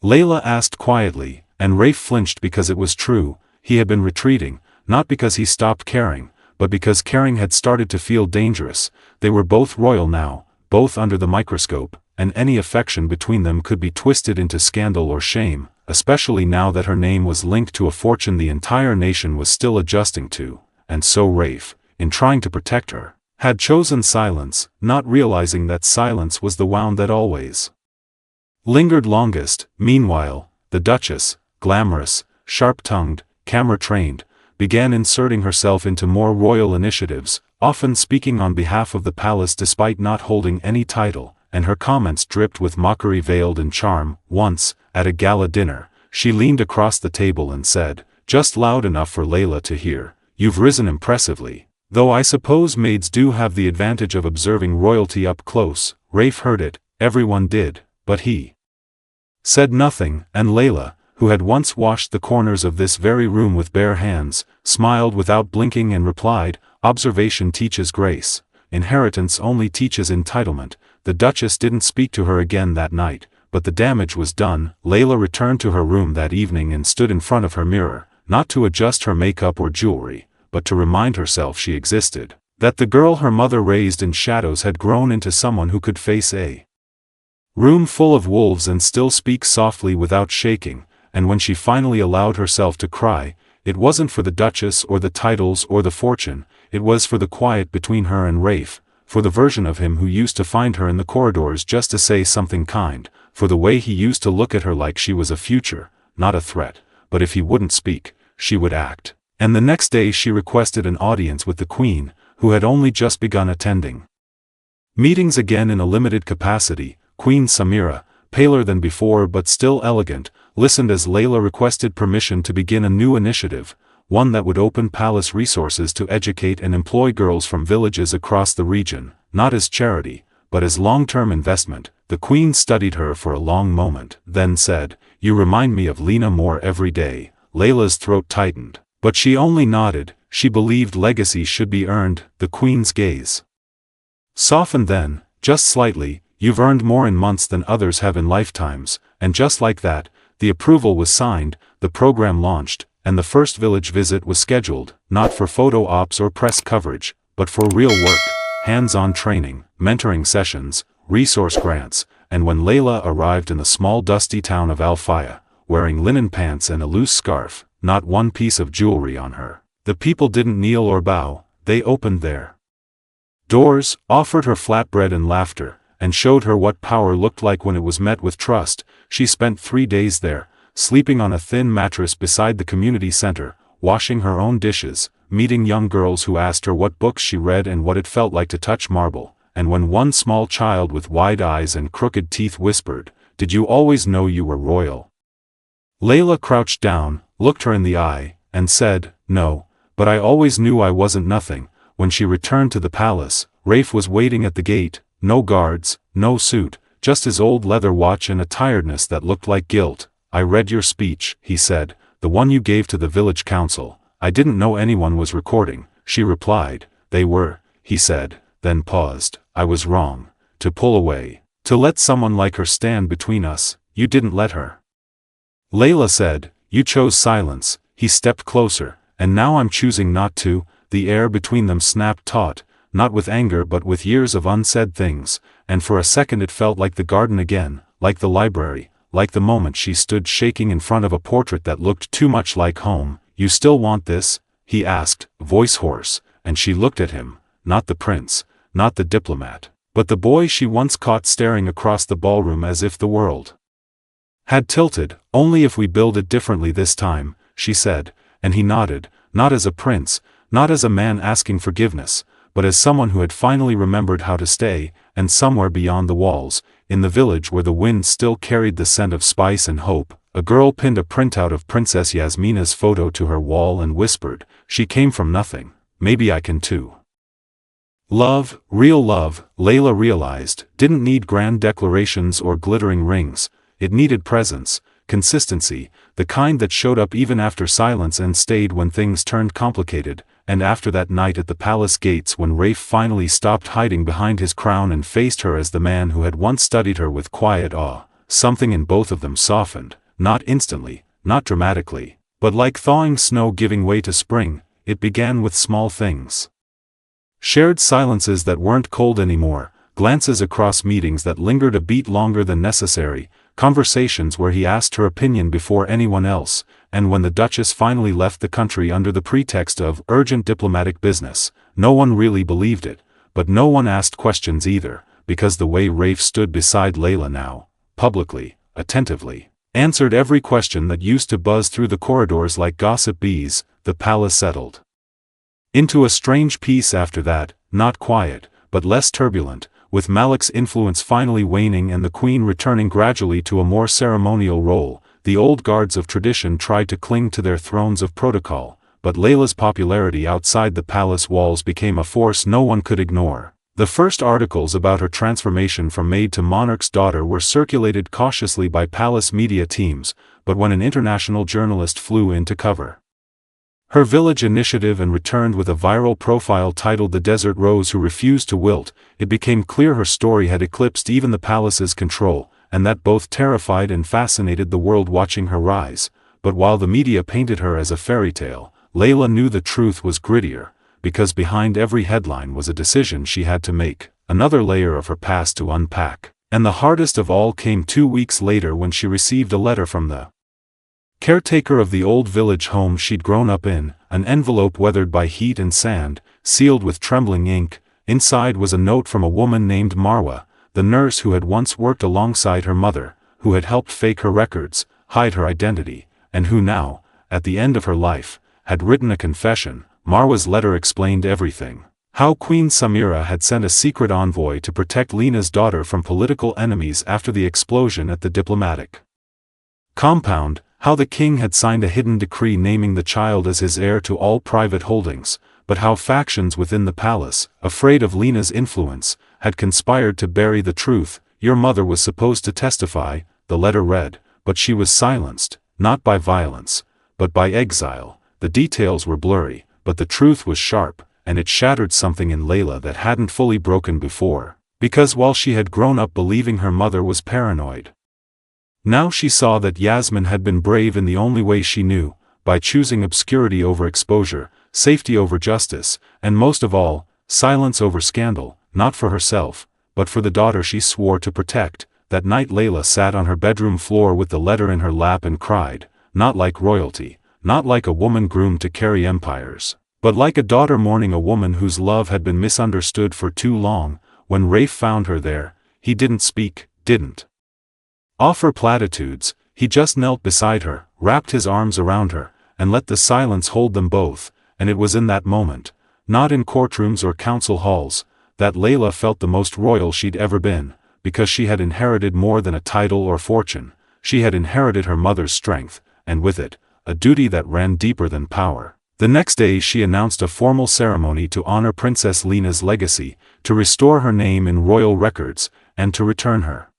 Laila asked quietly, and Raif flinched because it was true. He had been retreating, not because he stopped caring, but because caring had started to feel dangerous. They were both royal now, both under the microscope, and any affection between them could be twisted into scandal or shame, especially now that her name was linked to a fortune the entire nation was still adjusting to. And so Raif, in trying to protect her, had chosen silence, not realizing that silence was the wound that always lingered longest. Meanwhile, the Duchess, glamorous, sharp-tongued, camera-trained, began inserting herself into more royal initiatives, often speaking on behalf of the palace despite not holding any title, and her comments dripped with mockery veiled in charm. Once, at a gala dinner, she leaned across the table and said, just loud enough for Laila to hear, "You've risen impressively. Though I suppose maids do have the advantage of observing royalty up close." Raif heard it, everyone did, but he said nothing, and Laila, who had once washed the corners of this very room with bare hands, smiled without blinking and replied, "Observation teaches grace. Inheritance only teaches entitlement." The Duchess didn't speak to her again that night, but the damage was done. Laila returned to her room that evening and stood in front of her mirror, not to adjust her makeup or jewelry, but to remind herself she existed, that the girl her mother raised in shadows had grown into someone who could face a room full of wolves and still speak softly without shaking. And when she finally allowed herself to cry, it wasn't for the Duchess or the titles or the fortune, it was for the quiet between her and Raif, for the version of him who used to find her in the corridors just to say something kind, for the way he used to look at her like she was a future, not a threat, but if he wouldn't speak, she would act. And the next day she requested an audience with the Queen, who had only just begun attending meetings again in a limited capacity. Queen Samira, paler than before but still elegant, listened as Laila requested permission to begin a new initiative, one that would open palace resources to educate and employ girls from villages across the region, not as charity, but as long-term investment. The Queen studied her for a long moment, then said, "You remind me of Lena more every day." Layla's throat tightened, but she only nodded. She believed legacies should be earned. The Queen's gaze softened then, just slightly. "You've earned more in months than others have in lifetimes." And just like that, the approval was signed, the program launched, and the first village visit was scheduled, not for photo ops or press coverage, but for real work, hands-on training, mentoring sessions, resource grants. And when Laila arrived in the small dusty town of Al-Faya, wearing linen pants and a loose scarf, not one piece of jewelry on her, the people didn't kneel or bow, they opened their doors, offered her flatbread and laughter, and showed her what power looked like when it was met with trust. She spent 3 days there, sleeping on a thin mattress beside the community center, washing her own dishes, meeting young girls who asked her what books she read and what it felt like to touch marble, and when one small child with wide eyes and crooked teeth whispered, "Did you always know you were royal?" Laila crouched down, looked her in the eye, and said, "No, but I always knew I wasn't nothing." When she returned to the palace, Raif was waiting at the gate, no guards, no suit, just his old leather watch and a tiredness that looked like guilt. "I read your speech," he said, "the one you gave to the village council. I didn't know anyone was recording," she replied. "They were," he said, then paused. "I was wrong. To pull away. To let someone like her stand between us. You didn't let her." Laila said, "You chose silence." He stepped closer, "And now I'm choosing not to." The air between them snapped taut, not with anger but with years of unsaid things, and for a second it felt like the garden again, like the library, like the moment she stood shaking in front of a portrait that looked too much like home. "You still want this?" he asked, voice hoarse, and she looked at him, not the prince, not the diplomat, but the boy she once caught staring across the ballroom as if the world had tilted. "Only if we build it differently this time," she said, and he nodded, not as a prince, not as a man asking forgiveness, but as someone who had finally remembered how to stay, and somewhere beyond the walls, in the village where the wind still carried the scent of spice and hope, a girl pinned a printout of Princess Yasmina's photo to her wall and whispered, "She came from nothing, maybe I can too." Love, real love, Laila realized, didn't need grand declarations or glittering rings. It needed presence, consistency, the kind that showed up even after silence and stayed when things turned complicated. And after that night at the palace gates when Raif finally stopped hiding behind his crown and faced her as the man who had once studied her with quiet awe, something in both of them softened, not instantly, not dramatically, but like thawing snow giving way to spring. It began with small things. Shared silences that weren't cold anymore, glances across meetings that lingered a beat longer than necessary, conversations where he asked her opinion before anyone else, and when the Duchess finally left the country under the pretext of urgent diplomatic business, no one really believed it, but no one asked questions either, because the way Raif stood beside Laila now, publicly, attentively, answered every question that used to buzz through the corridors like gossip bees. The palace settled into a strange peace after that, not quiet, but less turbulent, with Malik's influence finally waning and the queen returning gradually to a more ceremonial role. The old guards of tradition tried to cling to their thrones of protocol, but Laila's popularity outside the palace walls became a force no one could ignore. The first articles about her transformation from maid to monarch's daughter were circulated cautiously by palace media teams, but when an international journalist flew in to cover her village initiative and returned with a viral profile titled "The Desert Rose Who Refused to Wilt," it became clear her story had eclipsed even the palace's control, and that both terrified and fascinated the world watching her rise. But while the media painted her as a fairy tale, Laila knew the truth was grittier, because behind every headline was a decision she had to make, another layer of her past to unpack. And the hardest of all came 2 weeks later when she received a letter from the caretaker of the old village home she'd grown up in, an envelope weathered by heat and sand, sealed with trembling ink. Inside was a note from a woman named Marwa, the nurse who had once worked alongside her mother, who had helped fake her records, hide her identity, and who now, at the end of her life, had written a confession. Marwa's letter explained everything. How Queen Samira had sent a secret envoy to protect Lena's daughter from political enemies after the explosion at the diplomatic compound, how the king had signed a hidden decree naming the child as his heir to all private holdings, but how factions within the palace, afraid of Lena's influence, had conspired to bury the truth. "Your mother was supposed to testify," the letter read, "but she was silenced, not by violence, but by exile." The details were blurry, but the truth was sharp, and it shattered something in Laila that hadn't fully broken before, because while she had grown up believing her mother was paranoid, now she saw that Yasmin had been brave in the only way she knew, by choosing obscurity over exposure, safety over justice, and most of all, silence over scandal, not for herself, but for the daughter she swore to protect. That night Laila sat on her bedroom floor with the letter in her lap and cried, not like royalty, not like a woman groomed to carry empires, but like a daughter mourning a woman whose love had been misunderstood for too long. When Raif found her there, he didn't speak, didn't offer platitudes, he just knelt beside her, wrapped his arms around her, and let the silence hold them both. and it was in that moment, not in courtrooms or council halls, that Laila felt the most royal she'd ever been, because she had inherited more than a title or fortune. She had inherited her mother's strength, and with it, a duty that ran deeper than power. The next day she announced a formal ceremony to honor Princess Lena's legacy, to restore her name in royal records, and to return her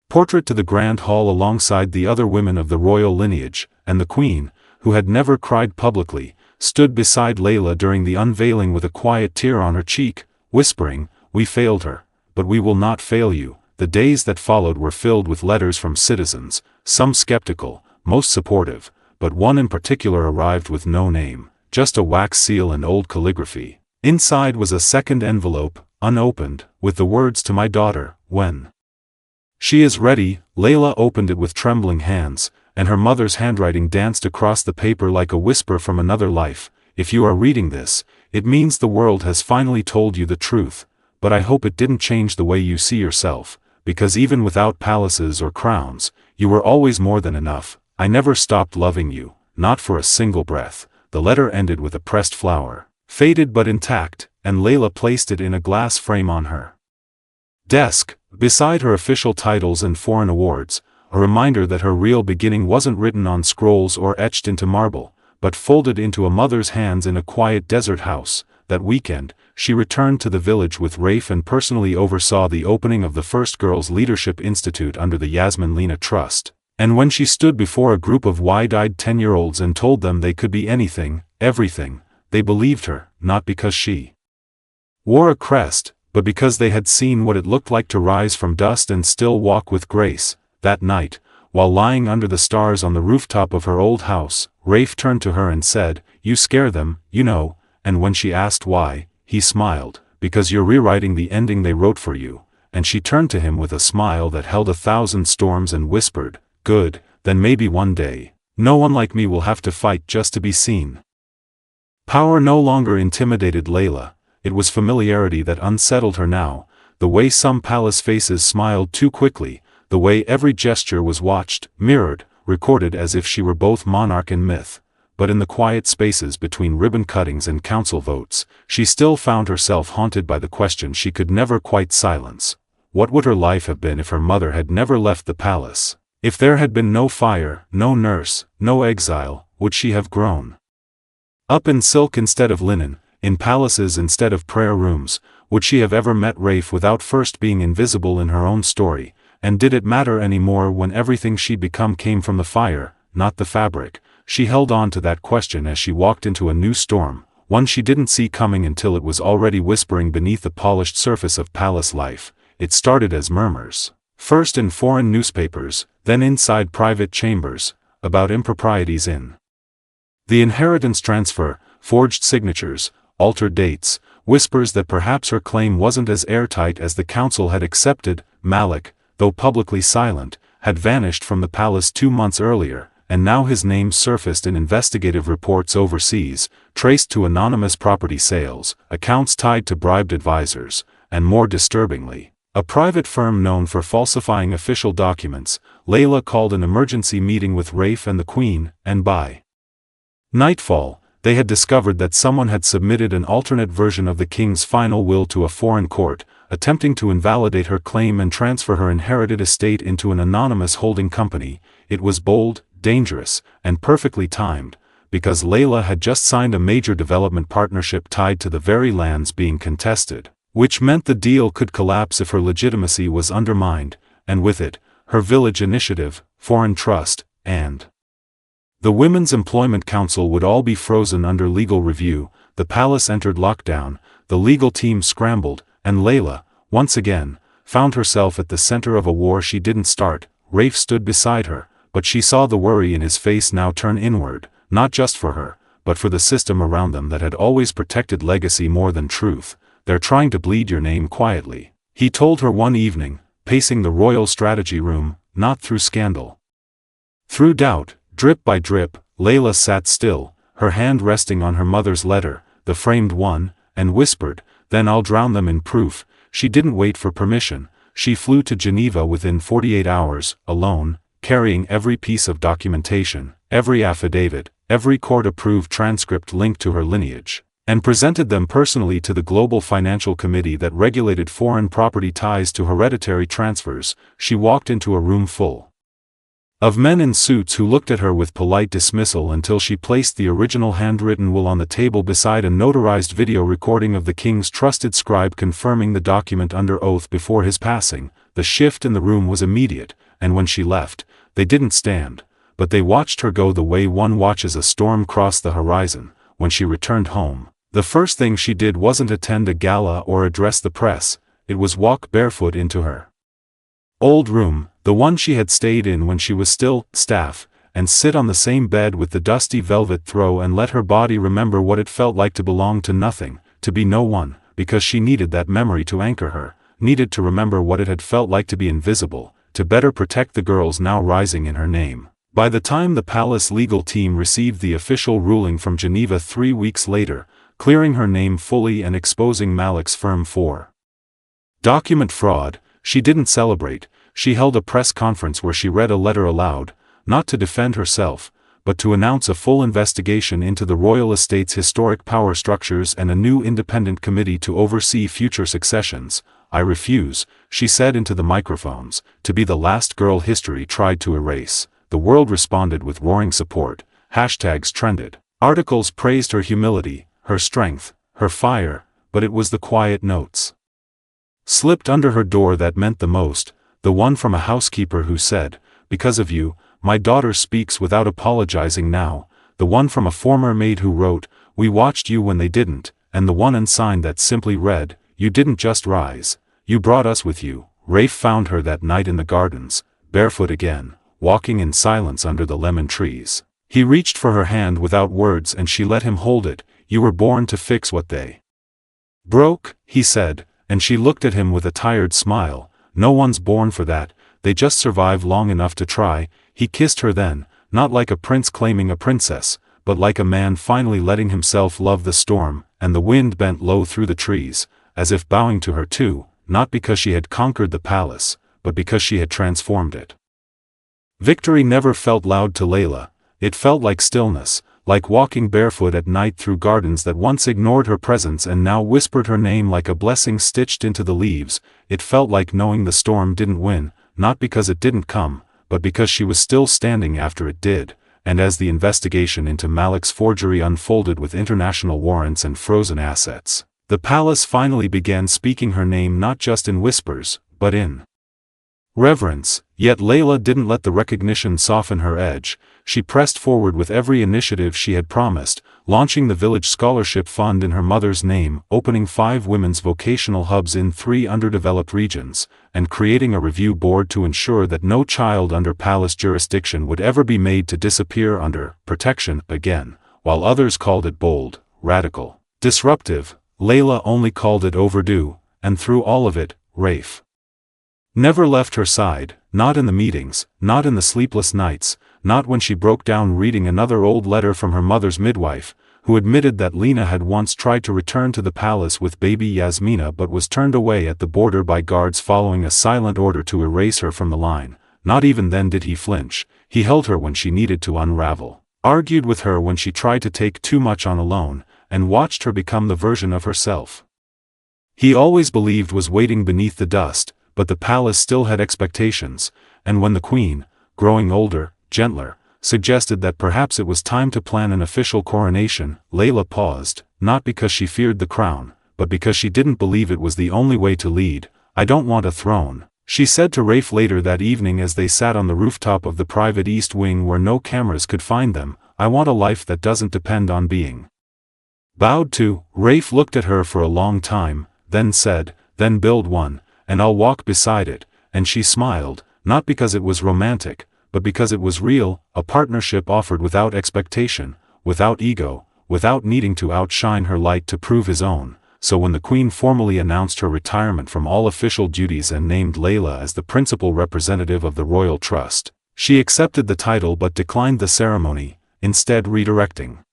portrait to the Grand Hall alongside the other women of the royal lineage, and the Queen, who had never cried publicly, stood beside Laila during the unveiling with a quiet tear on her cheek, whispering, "We failed her, but we will not fail you." The days that followed were filled with letters from citizens, some skeptical, most supportive, but one in particular arrived with no name, just a wax seal and old calligraphy. Inside was a second envelope, unopened, with the words, "To my daughter, when she is ready." Laila opened it with trembling hands, and her mother's handwriting danced across the paper like a whisper from another life. "If you are reading this, it means the world has finally told you the truth, but I hope it didn't change the way you see yourself, because even without palaces or crowns, you were always more than enough. I never stopped loving you, not for a single breath." The letter ended with a pressed flower, faded but intact, and Laila placed it in a glass frame on her desk, beside her official titles and foreign awards, a reminder that her real beginning wasn't written on scrolls or etched into marble, but folded into a mother's hands in a quiet desert house. That weekend, she returned to the village with Raif and personally oversaw the opening of the first Girls' Leadership Institute under the Yasmin Lena Trust. And when she stood before a group of wide-eyed 10-year-olds and told them they could be anything, everything, they believed her, not because she wore a crest, but because they had seen what it looked like to rise from dust and still walk with grace. That night, while lying under the stars on the rooftop of her old house, Raif turned to her and said, "You scare them, you know." And when she asked why, he smiled, "Because you're rewriting the ending they wrote for you." And she turned to him with a smile that held 1,000 storms and whispered, "Good, then maybe one day, no one like me will have to fight just to be seen." Power no longer intimidated Laila. It was familiarity that unsettled her now, the way some palace faces smiled too quickly, the way every gesture was watched, mirrored, recorded as if she were both monarch and myth. But in the quiet spaces between ribbon cuttings and council votes, she still found herself haunted by the question she could never quite silence. What would her life have been if her mother had never left the palace? If there had been no fire, no nurse, no exile, would she have grown up in silk instead of linen, in palaces instead of prayer rooms? Would she have ever met Raif without first being invisible in her own story? And did it matter anymore when everything she'd become came from the fire, not the fabric? She held on to that question as she walked into a new storm, one she didn't see coming until it was already whispering beneath the polished surface of palace life. It started as murmurs, first in foreign newspapers, then inside private chambers, about improprieties in the inheritance transfer, forged signatures, altered dates, whispers that perhaps her claim wasn't as airtight as the council had accepted. Malik, though publicly silent, had vanished from the palace 2 months earlier, and now his name surfaced in investigative reports overseas, traced to anonymous property sales, accounts tied to bribed advisors, and more disturbingly, a private firm known for falsifying official documents. Laila called an emergency meeting with Raif and the Queen, and by nightfall, they had discovered that someone had submitted an alternate version of the king's final will to a foreign court, attempting to invalidate her claim and transfer her inherited estate into an anonymous holding company. It was bold, dangerous, and perfectly timed, because Laila had just signed a major development partnership tied to the very lands being contested, which meant the deal could collapse if her legitimacy was undermined, and with it, her village initiative, foreign trust, and the Women's Employment Council would all be frozen under legal review. The palace entered lockdown, the legal team scrambled, and Laila, once again, found herself at the center of a war she didn't start. Raif stood beside her, but she saw the worry in his face now turn inward, not just for her, but for the system around them that had always protected legacy more than truth. "They're trying to bleed your name quietly," he told her one evening, pacing the royal strategy room, "not through scandal. Through doubt." Drip by drip, Laila sat still, her hand resting on her mother's letter, the framed one, and whispered, "Then I'll drown them in proof." She didn't wait for permission. She flew to Geneva within 48 hours, alone, carrying every piece of documentation, every affidavit, every court-approved transcript linked to her lineage, and presented them personally to the Global Financial Committee that regulated foreign property ties to hereditary transfers. She walked into a room full of men in suits who looked at her with polite dismissal until she placed the original handwritten will on the table beside a notarized video recording of the king's trusted scribe confirming the document under oath before his passing. The shift in the room was immediate, and when she left, they didn't stand, but they watched her go the way one watches a storm cross the horizon. When she returned home, the first thing she did wasn't attend a gala or address the press, it was walk barefoot into her old room, the one she had stayed in when she was still staff, and sit on the same bed with the dusty velvet throw and let her body remember what it felt like to belong to nothing, to be no one, because she needed that memory to anchor her, needed to remember what it had felt like to be invisible, to better protect the girls now rising in her name. By the time the palace legal team received the official ruling from Geneva 3 weeks later, clearing her name fully and exposing Malik's firm for document fraud, she didn't celebrate. She held a press conference where she read a letter aloud, not to defend herself, but to announce a full investigation into the royal estate's historic power structures and a new independent committee to oversee future successions. "I refuse," she said into the microphones, "to be the last girl history tried to erase." The world responded with roaring support. Hashtags trended. Articles praised her humility, her strength, her fire, but it was the quiet notes slipped under her door that meant the most. The one from a housekeeper who said, "Because of you, my daughter speaks without apologizing now." The one from a former maid who wrote, "We watched you when they didn't." And the one unsigned that simply read, "You didn't just rise, you brought us with you." Raif found her that night in the gardens, barefoot again, walking in silence under the lemon trees. He reached for her hand without words and she let him hold it. "You were born to fix what they broke," he said, and she looked at him with a tired smile. "No one's born for that, they just survive long enough to try." He kissed her then, not like a prince claiming a princess, but like a man finally letting himself love the storm, and the wind bent low through the trees, as if bowing to her too, not because she had conquered the palace, but because she had transformed it. Victory never felt loud to Laila. It felt like stillness, like walking barefoot at night through gardens that once ignored her presence and now whispered her name like a blessing stitched into the leaves. It felt like knowing the storm didn't win, not because it didn't come, but because she was still standing after it did. And as the investigation into Malik's forgery unfolded with international warrants and frozen assets, the palace finally began speaking her name not just in whispers, but in reverence. Yet Laila didn't let the recognition soften her edge. She pressed forward with every initiative she had promised, launching the Village Scholarship Fund in her mother's name, opening 5 women's vocational hubs in 3 underdeveloped regions, and creating a review board to ensure that no child under palace jurisdiction would ever be made to disappear under protection again. While others called it bold, radical, disruptive, Laila only called it overdue, and through all of it, Raif never left her side, not in the meetings, not in the sleepless nights, not when she broke down reading another old letter from her mother's midwife, who admitted that Lena had once tried to return to the palace with baby Yasmina but was turned away at the border by guards following a silent order to erase her from the line. Not even then did he flinch. He held her when she needed to unravel, argued with her when she tried to take too much on alone, and watched her become the version of herself he always believed was waiting beneath the dust. But the palace still had expectations, and when the queen, growing older, gentler, suggested that perhaps it was time to plan an official coronation, Laila paused, not because she feared the crown, but because she didn't believe it was the only way to lead. "I don't want a throne," she said to Raif later that evening as they sat on the rooftop of the private East Wing where no cameras could find them. "I want a life that doesn't depend on being bowed to." Raif looked at her for a long time, then said, "Then build one, and I'll walk beside it." And she smiled, not because it was romantic, but because it was real, a partnership offered without expectation, without ego, without needing to outshine her light to prove his own. So when the queen formally announced her retirement from all official duties and named Laila as the principal representative of the royal trust, she accepted the title but declined the ceremony, instead redirecting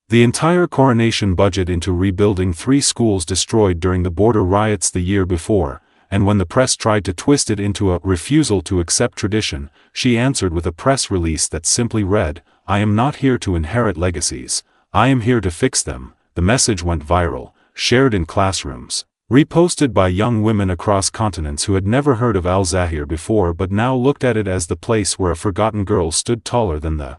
the entire coronation budget into rebuilding 3 schools destroyed during the border riots the year before, and when the press tried to twist it into a refusal to accept tradition, she answered with a press release that simply read, "I am not here to inherit legacies, I am here to fix them." The message went viral, shared in classrooms, reposted by young women across continents who had never heard of Al-Zahir before but now looked at it as the place where a forgotten girl stood taller than the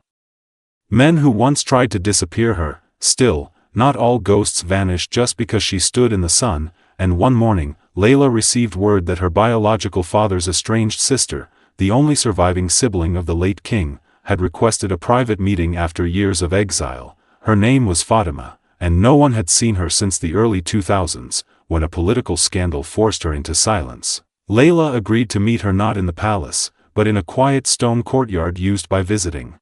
men who once tried to disappear her. Still, not all ghosts vanish just because she stood in the sun, and one morning, Laila received word that her biological father's estranged sister, the only surviving sibling of the late king, had requested a private meeting after years of exile. Her name was Fatima, and no one had seen her since the early 2000s, when a political scandal forced her into silence. Laila agreed to meet her not in the palace, but in a quiet stone courtyard used by visiting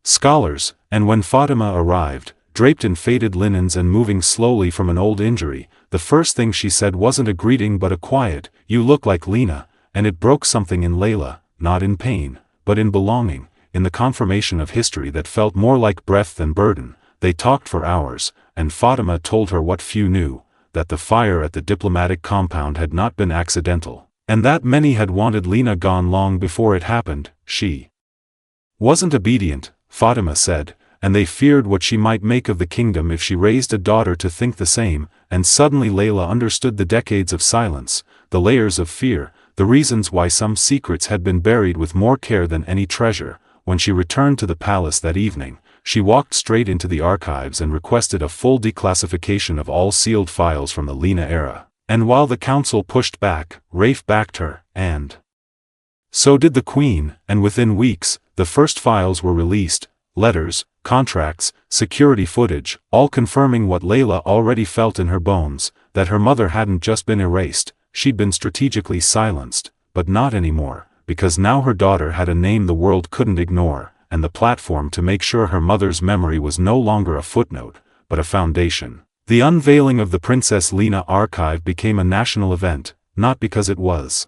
scholars, and when Fatima arrived, draped in faded linens and moving slowly from an old injury, the first thing she said wasn't a greeting but a quiet, "You look like Lena," and it broke something in Laila, not in pain, but in belonging, in the confirmation of history that felt more like breath than burden. They talked for hours, and Fatima told her what few knew, that the fire at the diplomatic compound had not been accidental, and that many had wanted Lena gone long before it happened. She wasn't obedient, Fatima said, and they feared what she might make of the kingdom if she raised a daughter to think the same. And suddenly Laila understood the decades of silence, the layers of fear, the reasons why some secrets had been buried with more care than any treasure. When she returned to the palace that evening, she walked straight into the archives and requested a full declassification of all sealed files from the Lena era. And while the council pushed back, Raif backed her, and so did the queen, and within weeks, the first files were released: letters, contracts, security footage, all confirming what Laila already felt in her bones, that her mother hadn't just been erased, she'd been strategically silenced, but not anymore, because now her daughter had a name the world couldn't ignore, and the platform to make sure her mother's memory was no longer a footnote, but a foundation. The unveiling of the Princess Lena archive became a national event, not because it was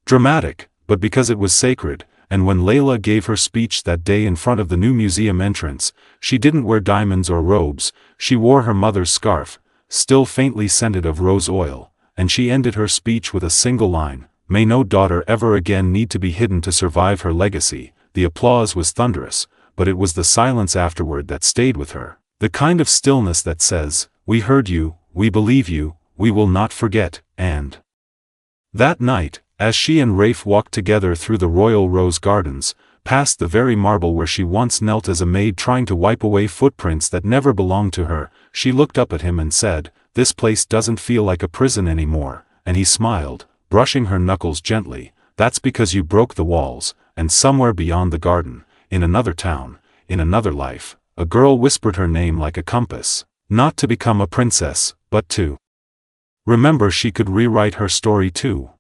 dramatic, but because it was sacred. And when Laila gave her speech that day in front of the new museum entrance, she didn't wear diamonds or robes, she wore her mother's scarf, still faintly scented of rose oil, and she ended her speech with a single line: "May no daughter ever again need to be hidden to survive her legacy." The applause was thunderous, but it was the silence afterward that stayed with her, the kind of stillness that says, "We heard you, we believe you, we will not forget." And that night, as she and Raif walked together through the royal rose gardens, past the very marble where she once knelt as a maid trying to wipe away footprints that never belonged to her, she looked up at him and said, "This place doesn't feel like a prison anymore." And he smiled, brushing her knuckles gently. "That's because you broke the walls." And somewhere beyond the garden, in another town, in another life, a girl whispered her name like a compass, not to become a princess, but to remember she could rewrite her story too.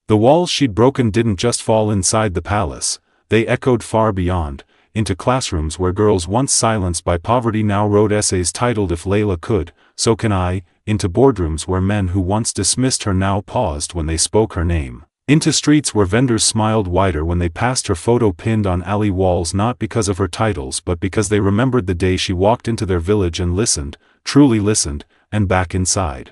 The walls she'd broken didn't just fall inside the palace, they echoed far beyond, into classrooms where girls once silenced by poverty now wrote essays titled "If Laila Could, So Can I," into boardrooms where men who once dismissed her now paused when they spoke her name, into streets where vendors smiled wider when they passed her photo pinned on alley walls, not because of her titles but because they remembered the day she walked into their village and listened, truly listened, and back inside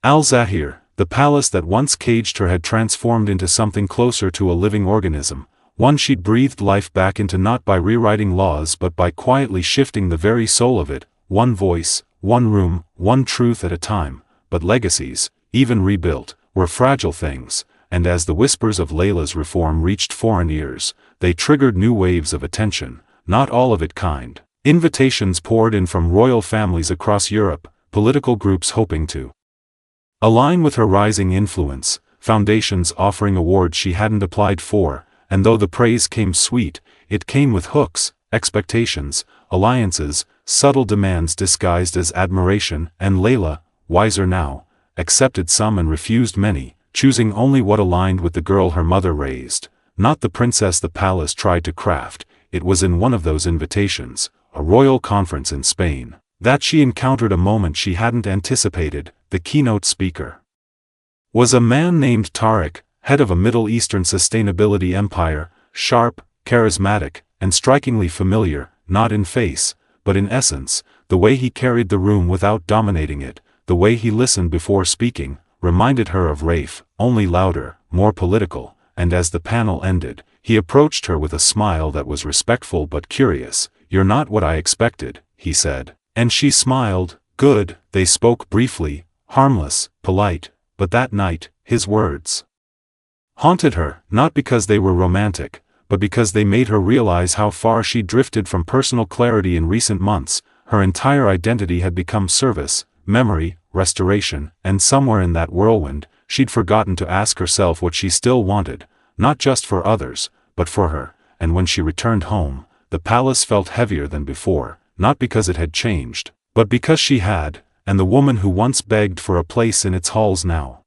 Al-Zahir, the palace that once caged her had transformed into something closer to a living organism, one she'd breathed life back into not by rewriting laws but by quietly shifting the very soul of it, one voice, one room, one truth at a time. But legacies, even rebuilt, were fragile things, and as the whispers of Laila's reform reached foreign ears, they triggered new waves of attention, not all of it kind. Invitations poured in from royal families across Europe, political groups hoping to align with her rising influence, foundations offering awards she hadn't applied for, and though the praise came sweet, it came with hooks, expectations, alliances, subtle demands disguised as admiration. And Laila, wiser now, accepted some and refused many, choosing only what aligned with the girl her mother raised, not the princess the palace tried to craft. It was in one of those invitations, a royal conference in Spain, that she encountered a moment she hadn't anticipated. The keynote speaker was a man named Tariq, head of a Middle Eastern sustainability empire, sharp, charismatic, and strikingly familiar, not in face, but in essence, the way he carried the room without dominating it, the way he listened before speaking, reminded her of Raif, only louder, more political, and as the panel ended, he approached her with a smile that was respectful but curious. "You're not what I expected," he said. And she smiled. "Good." They spoke briefly, harmless, polite, but that night, his words haunted her, not because they were romantic, but because they made her realize how far she'd drifted from personal clarity in recent months. Her entire identity had become service, memory, restoration, and somewhere in that whirlwind, she'd forgotten to ask herself what she still wanted, not just for others, but for her. And when she returned home, the palace felt heavier than before, not because it had changed, but because she had, and the woman who once begged for a place in its halls now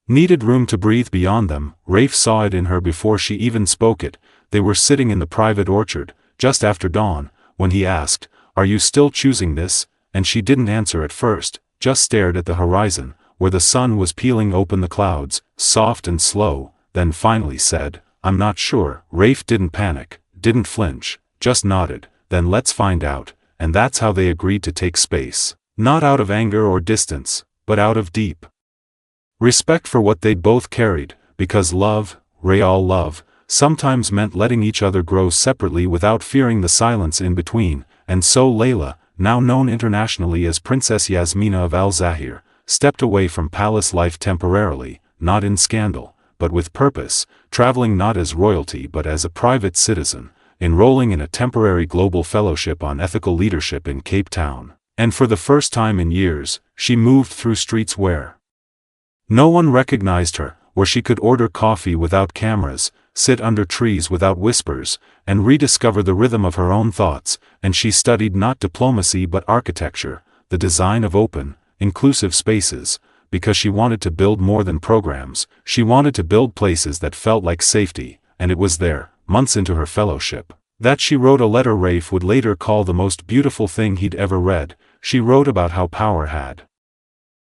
needed room to breathe beyond them. Raif saw it in her before she even spoke it. They were sitting in the private orchard, just after dawn, when he asked, "Are you still choosing this?" And she didn't answer at first, just stared at the horizon, where the sun was peeling open the clouds, soft and slow, then finally said, "I'm not sure." Raif didn't panic, didn't flinch, just nodded. "Then let's find out." And that's how they agreed to take space. Not out of anger or distance, but out of deep respect for what they'd both carried, because love, real love, sometimes meant letting each other grow separately without fearing the silence in between. And so Laila, now known internationally as Princess Yasmina of Al-Zahir, stepped away from palace life temporarily, not in scandal, but with purpose, traveling not as royalty but as a private citizen, enrolling in a temporary global fellowship on ethical leadership in Cape Town. And for the first time in years, she moved through streets where no one recognized her, where she could order coffee without cameras, sit under trees without whispers, and rediscover the rhythm of her own thoughts. And she studied not diplomacy but architecture, the design of open, inclusive spaces, because she wanted to build more than programs. She wanted to build places that felt like safety, and it was there, months into her fellowship, that she wrote a letter Raif would later call the most beautiful thing he'd ever read. She wrote about how power had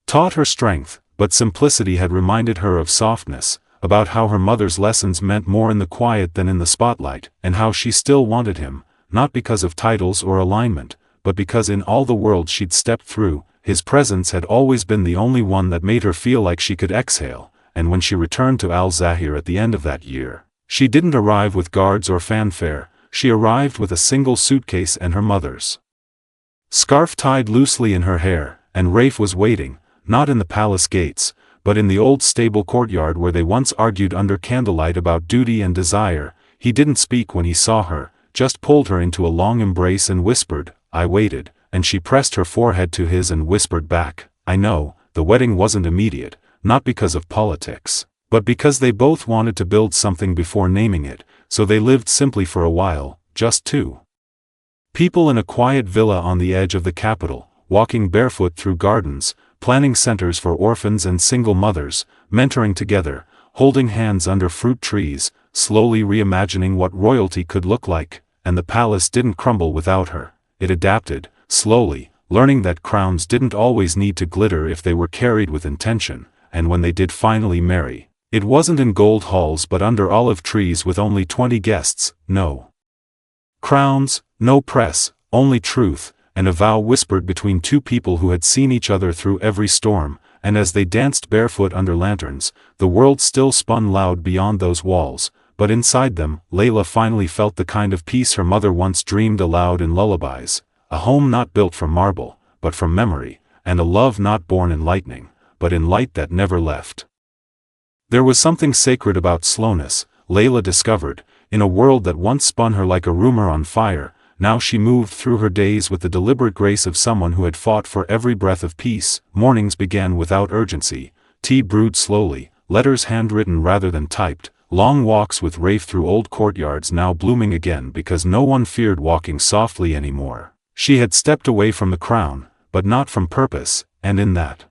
taught her strength, but simplicity had reminded her of softness, about how her mother's lessons meant more in the quiet than in the spotlight, and how she still wanted him, not because of titles or alignment, but because in all the world she'd stepped through, his presence had always been the only one that made her feel like she could exhale. And when she returned to Al-Zahir at the end of that year, she didn't arrive with guards or fanfare. She arrived with a single suitcase and her mother's scarf tied loosely in her hair, and Raif was waiting, not in the palace gates, but in the old stable courtyard where they once argued under candlelight about duty and desire. He didn't speak when he saw her, just pulled her into a long embrace and whispered, "I waited," and she pressed her forehead to his and whispered back, "I know." The wedding wasn't immediate, not because of politics, but because they both wanted to build something before naming it, so they lived simply for a while, just two people in a quiet villa on the edge of the capital, walking barefoot through gardens, planning centers for orphans and single mothers, mentoring together, holding hands under fruit trees, slowly reimagining what royalty could look like. And the palace didn't crumble without her. It adapted, slowly, learning that crowns didn't always need to glitter if they were carried with intention. And when they did finally marry, it wasn't in gold halls but under olive trees with only 20 guests, no crowns, no press, only truth, and a vow whispered between two people who had seen each other through every storm. And as they danced barefoot under lanterns, the world still spun loud beyond those walls, but inside them, Laila finally felt the kind of peace her mother once dreamed aloud in lullabies, a home not built from marble, but from memory, and a love not born in lightning, but in light that never left. There was something sacred about slowness, Laila discovered, in a world that once spun her like a rumor on fire. Now she moved through her days with the deliberate grace of someone who had fought for every breath of peace. Mornings began without urgency, tea brewed slowly, letters handwritten rather than typed, long walks with Raif through old courtyards now blooming again because no one feared walking softly anymore. She had stepped away from the crown, but not from purpose, and in that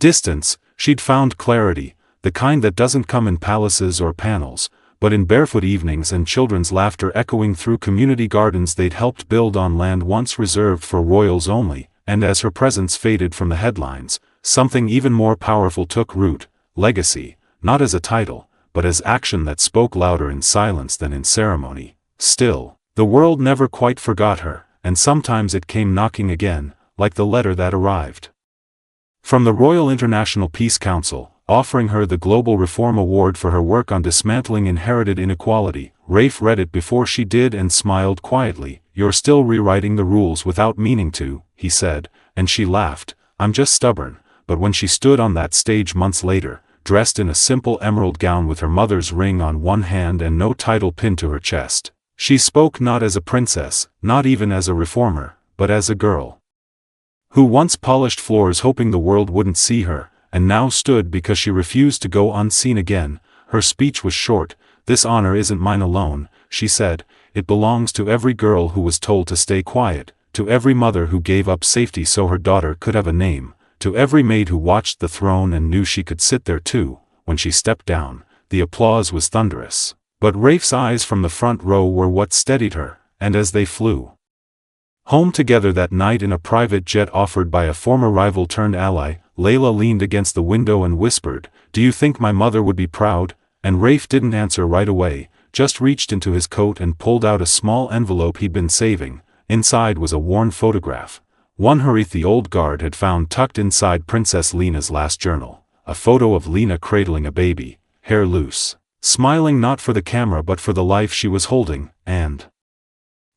distance, she'd found clarity, the kind that doesn't come in palaces or panels, but in barefoot evenings and children's laughter echoing through community gardens they'd helped build on land once reserved for royals only. And as her presence faded from the headlines, something even more powerful took root, legacy, not as a title, but as action that spoke louder in silence than in ceremony. Still, the world never quite forgot her, and sometimes it came knocking again, like the letter that arrived From the Royal International Peace Council, offering her the Global Reform Award for her work on dismantling inherited inequality. Raif read it before she did and smiled quietly. "You're still rewriting the rules without meaning to," he said, and she laughed. "I'm just stubborn." But when she stood on that stage months later, dressed in a simple emerald gown with her mother's ring on one hand and no title pinned to her chest, she spoke not as a princess, not even as a reformer, but as a girl who once polished floors hoping the world wouldn't see her, and now stood because she refused to go unseen again. Her speech was short. "This honor isn't mine alone," she said. "It belongs to every girl who was told to stay quiet, to every mother who gave up safety so her daughter could have a name, to every maid who watched the throne and knew she could sit there too." When she stepped down, the applause was thunderous. But Raif's eyes from the front row were what steadied her, and as they flew home together that night in a private jet offered by a former rival turned ally, Laila leaned against the window and whispered, "Do you think my mother would be proud?" And Raif didn't answer right away, just reached into his coat and pulled out a small envelope he'd been saving. Inside was a worn photograph, one Harith the old guard had found tucked inside Princess Lena's last journal, a photo of Lena cradling a baby, hair loose, smiling not for the camera but for the life she was holding, and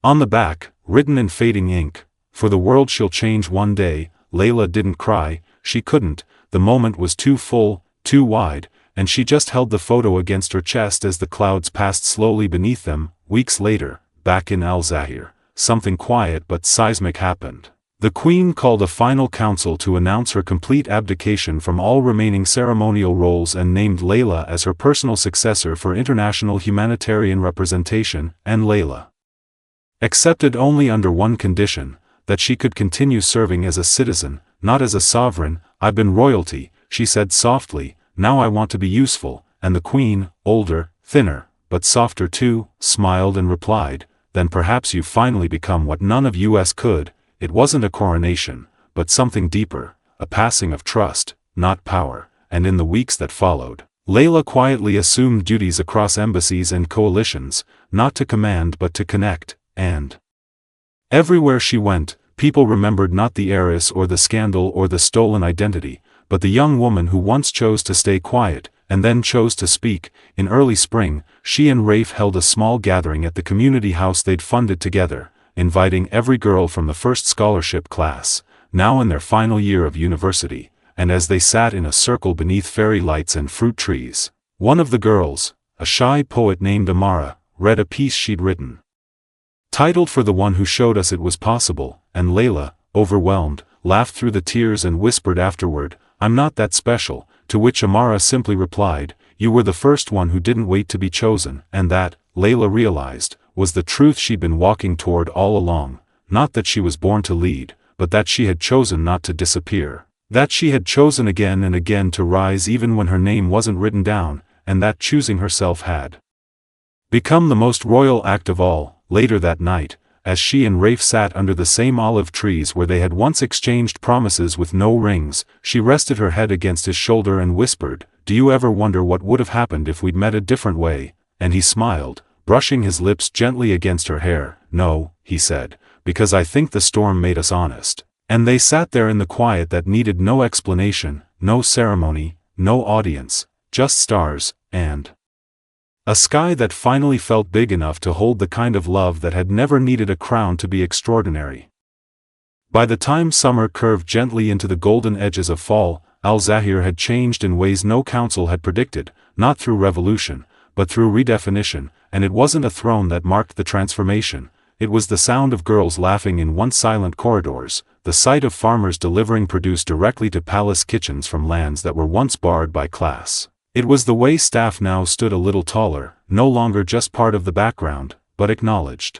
on the back, written in fading ink, "For the world she'll change one day." Laila didn't cry, she couldn't, the moment was too full, too wide, and she just held the photo against her chest as the clouds passed slowly beneath them. Weeks later, back in Al-Zahir, something quiet but seismic happened. The Queen called a final council to announce her complete abdication from all remaining ceremonial roles and named Laila as her personal successor for international humanitarian representation, and Laila accepted only under one condition, that she could continue serving as a citizen, not as a sovereign. "I've been royalty," she said softly, "now I want to be useful." And the Queen, older, thinner, but softer too, smiled and replied, "Then perhaps you've finally become what none of us could." It wasn't a coronation, but something deeper, a passing of trust, not power. And in the weeks that followed, Laila quietly assumed duties across embassies and coalitions, not to command but to connect, and everywhere she went, people remembered not the heiress or the scandal or the stolen identity, but the young woman who once chose to stay quiet, and then chose to speak. In early spring, she and Raif held a small gathering at the community house they'd funded together, inviting every girl from the first scholarship class, now in their final year of university, and as they sat in a circle beneath fairy lights and fruit trees, one of the girls, a shy poet named Amara, read a piece she'd written, titled "For the One Who Showed Us It Was Possible," and Laila, overwhelmed, laughed through the tears and whispered afterward, "I'm not that special," to which Amara simply replied, "You were the first one who didn't wait to be chosen." And that, Laila realized, was the truth she'd been walking toward all along, not that she was born to lead, but that she had chosen not to disappear, that she had chosen again and again to rise even when her name wasn't written down, and that choosing herself had become the most royal act of all. Later that night, as she and Raif sat under the same olive trees where they had once exchanged promises with no rings, she rested her head against his shoulder and whispered, "Do you ever wonder what would have happened if we'd met a different way?" And he smiled, brushing his lips gently against her hair. "No," he said, "because I think the storm made us honest." And they sat there in the quiet that needed no explanation, no ceremony, no audience, just stars, and a sky that finally felt big enough to hold the kind of love that had never needed a crown to be extraordinary. By the time summer curved gently into the golden edges of fall, Al-Zahir had changed in ways no council had predicted, not through revolution, but through redefinition, and it wasn't a throne that marked the transformation. It was the sound of girls laughing in once silent corridors, the sight of farmers delivering produce directly to palace kitchens from lands that were once barred by class. It was the way staff now stood a little taller, no longer just part of the background, but acknowledged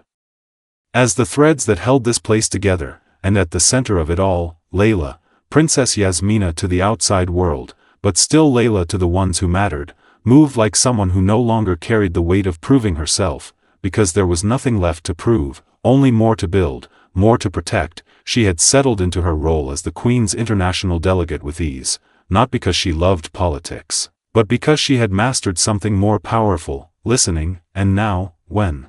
as the threads that held this place together. And at the center of it all, Laila, Princess Yasmina to the outside world, but still Laila to the ones who mattered, moved like someone who no longer carried the weight of proving herself, because there was nothing left to prove, only more to build, more to protect. She had settled into her role as the Queen's international delegate with ease, not because she loved politics, but because she had mastered something more powerful, listening. And now, when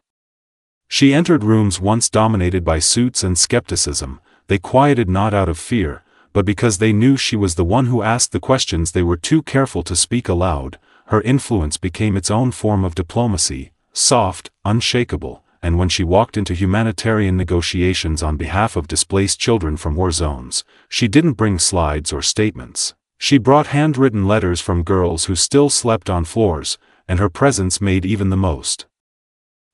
she entered rooms once dominated by suits and skepticism, they quieted not out of fear, but because they knew she was the one who asked the questions they were too careful to speak aloud. Her influence became its own form of diplomacy, soft, unshakable, and when she walked into humanitarian negotiations on behalf of displaced children from war zones, she didn't bring slides or statements. She brought handwritten letters from girls who still slept on floors, and her presence made even the most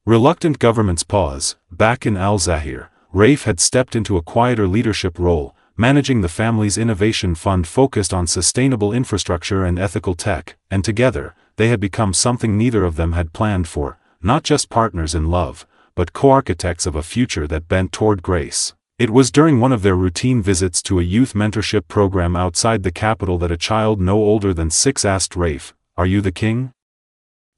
reluctant governments pause. Back in Al-Zahir, Raif had stepped into a quieter leadership role, managing the family's innovation fund focused on sustainable infrastructure and ethical tech, and together, they had become something neither of them had planned for, not just partners in love, but co-architects of a future that bent toward grace. It was during one of their routine visits to a youth mentorship program outside the capital that a child no older than 6 asked Raif, "Are you the king?"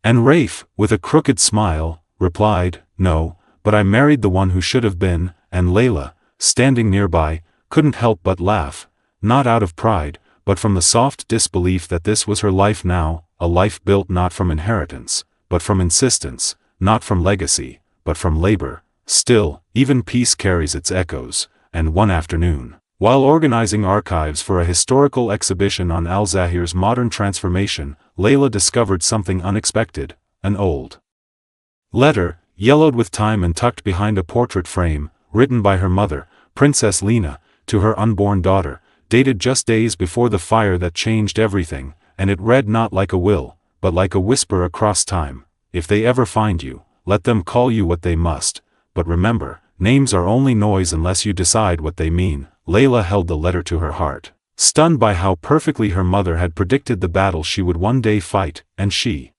And Raif, with a crooked smile, replied, "No, but I married the one who should have been," and Laila, standing nearby, couldn't help but laugh, not out of pride, but from the soft disbelief that this was her life now, a life built not from inheritance, but from insistence, not from legacy, but from labor. Still, even peace carries its echoes, and one afternoon, while organizing archives for a historical exhibition on Al-Zahir's modern transformation, Laila discovered something unexpected: an old letter, yellowed with time and tucked behind a portrait frame, written by her mother, Princess Lina, to her unborn daughter, dated just days before the fire that changed everything, and it read not like a will, but like a whisper across time: "If they ever find you, let them call you what they must, but remember, names are only noise unless you decide what they mean." Laila held the letter to her heart, stunned by how perfectly her mother had predicted the battle she would one day fight, and she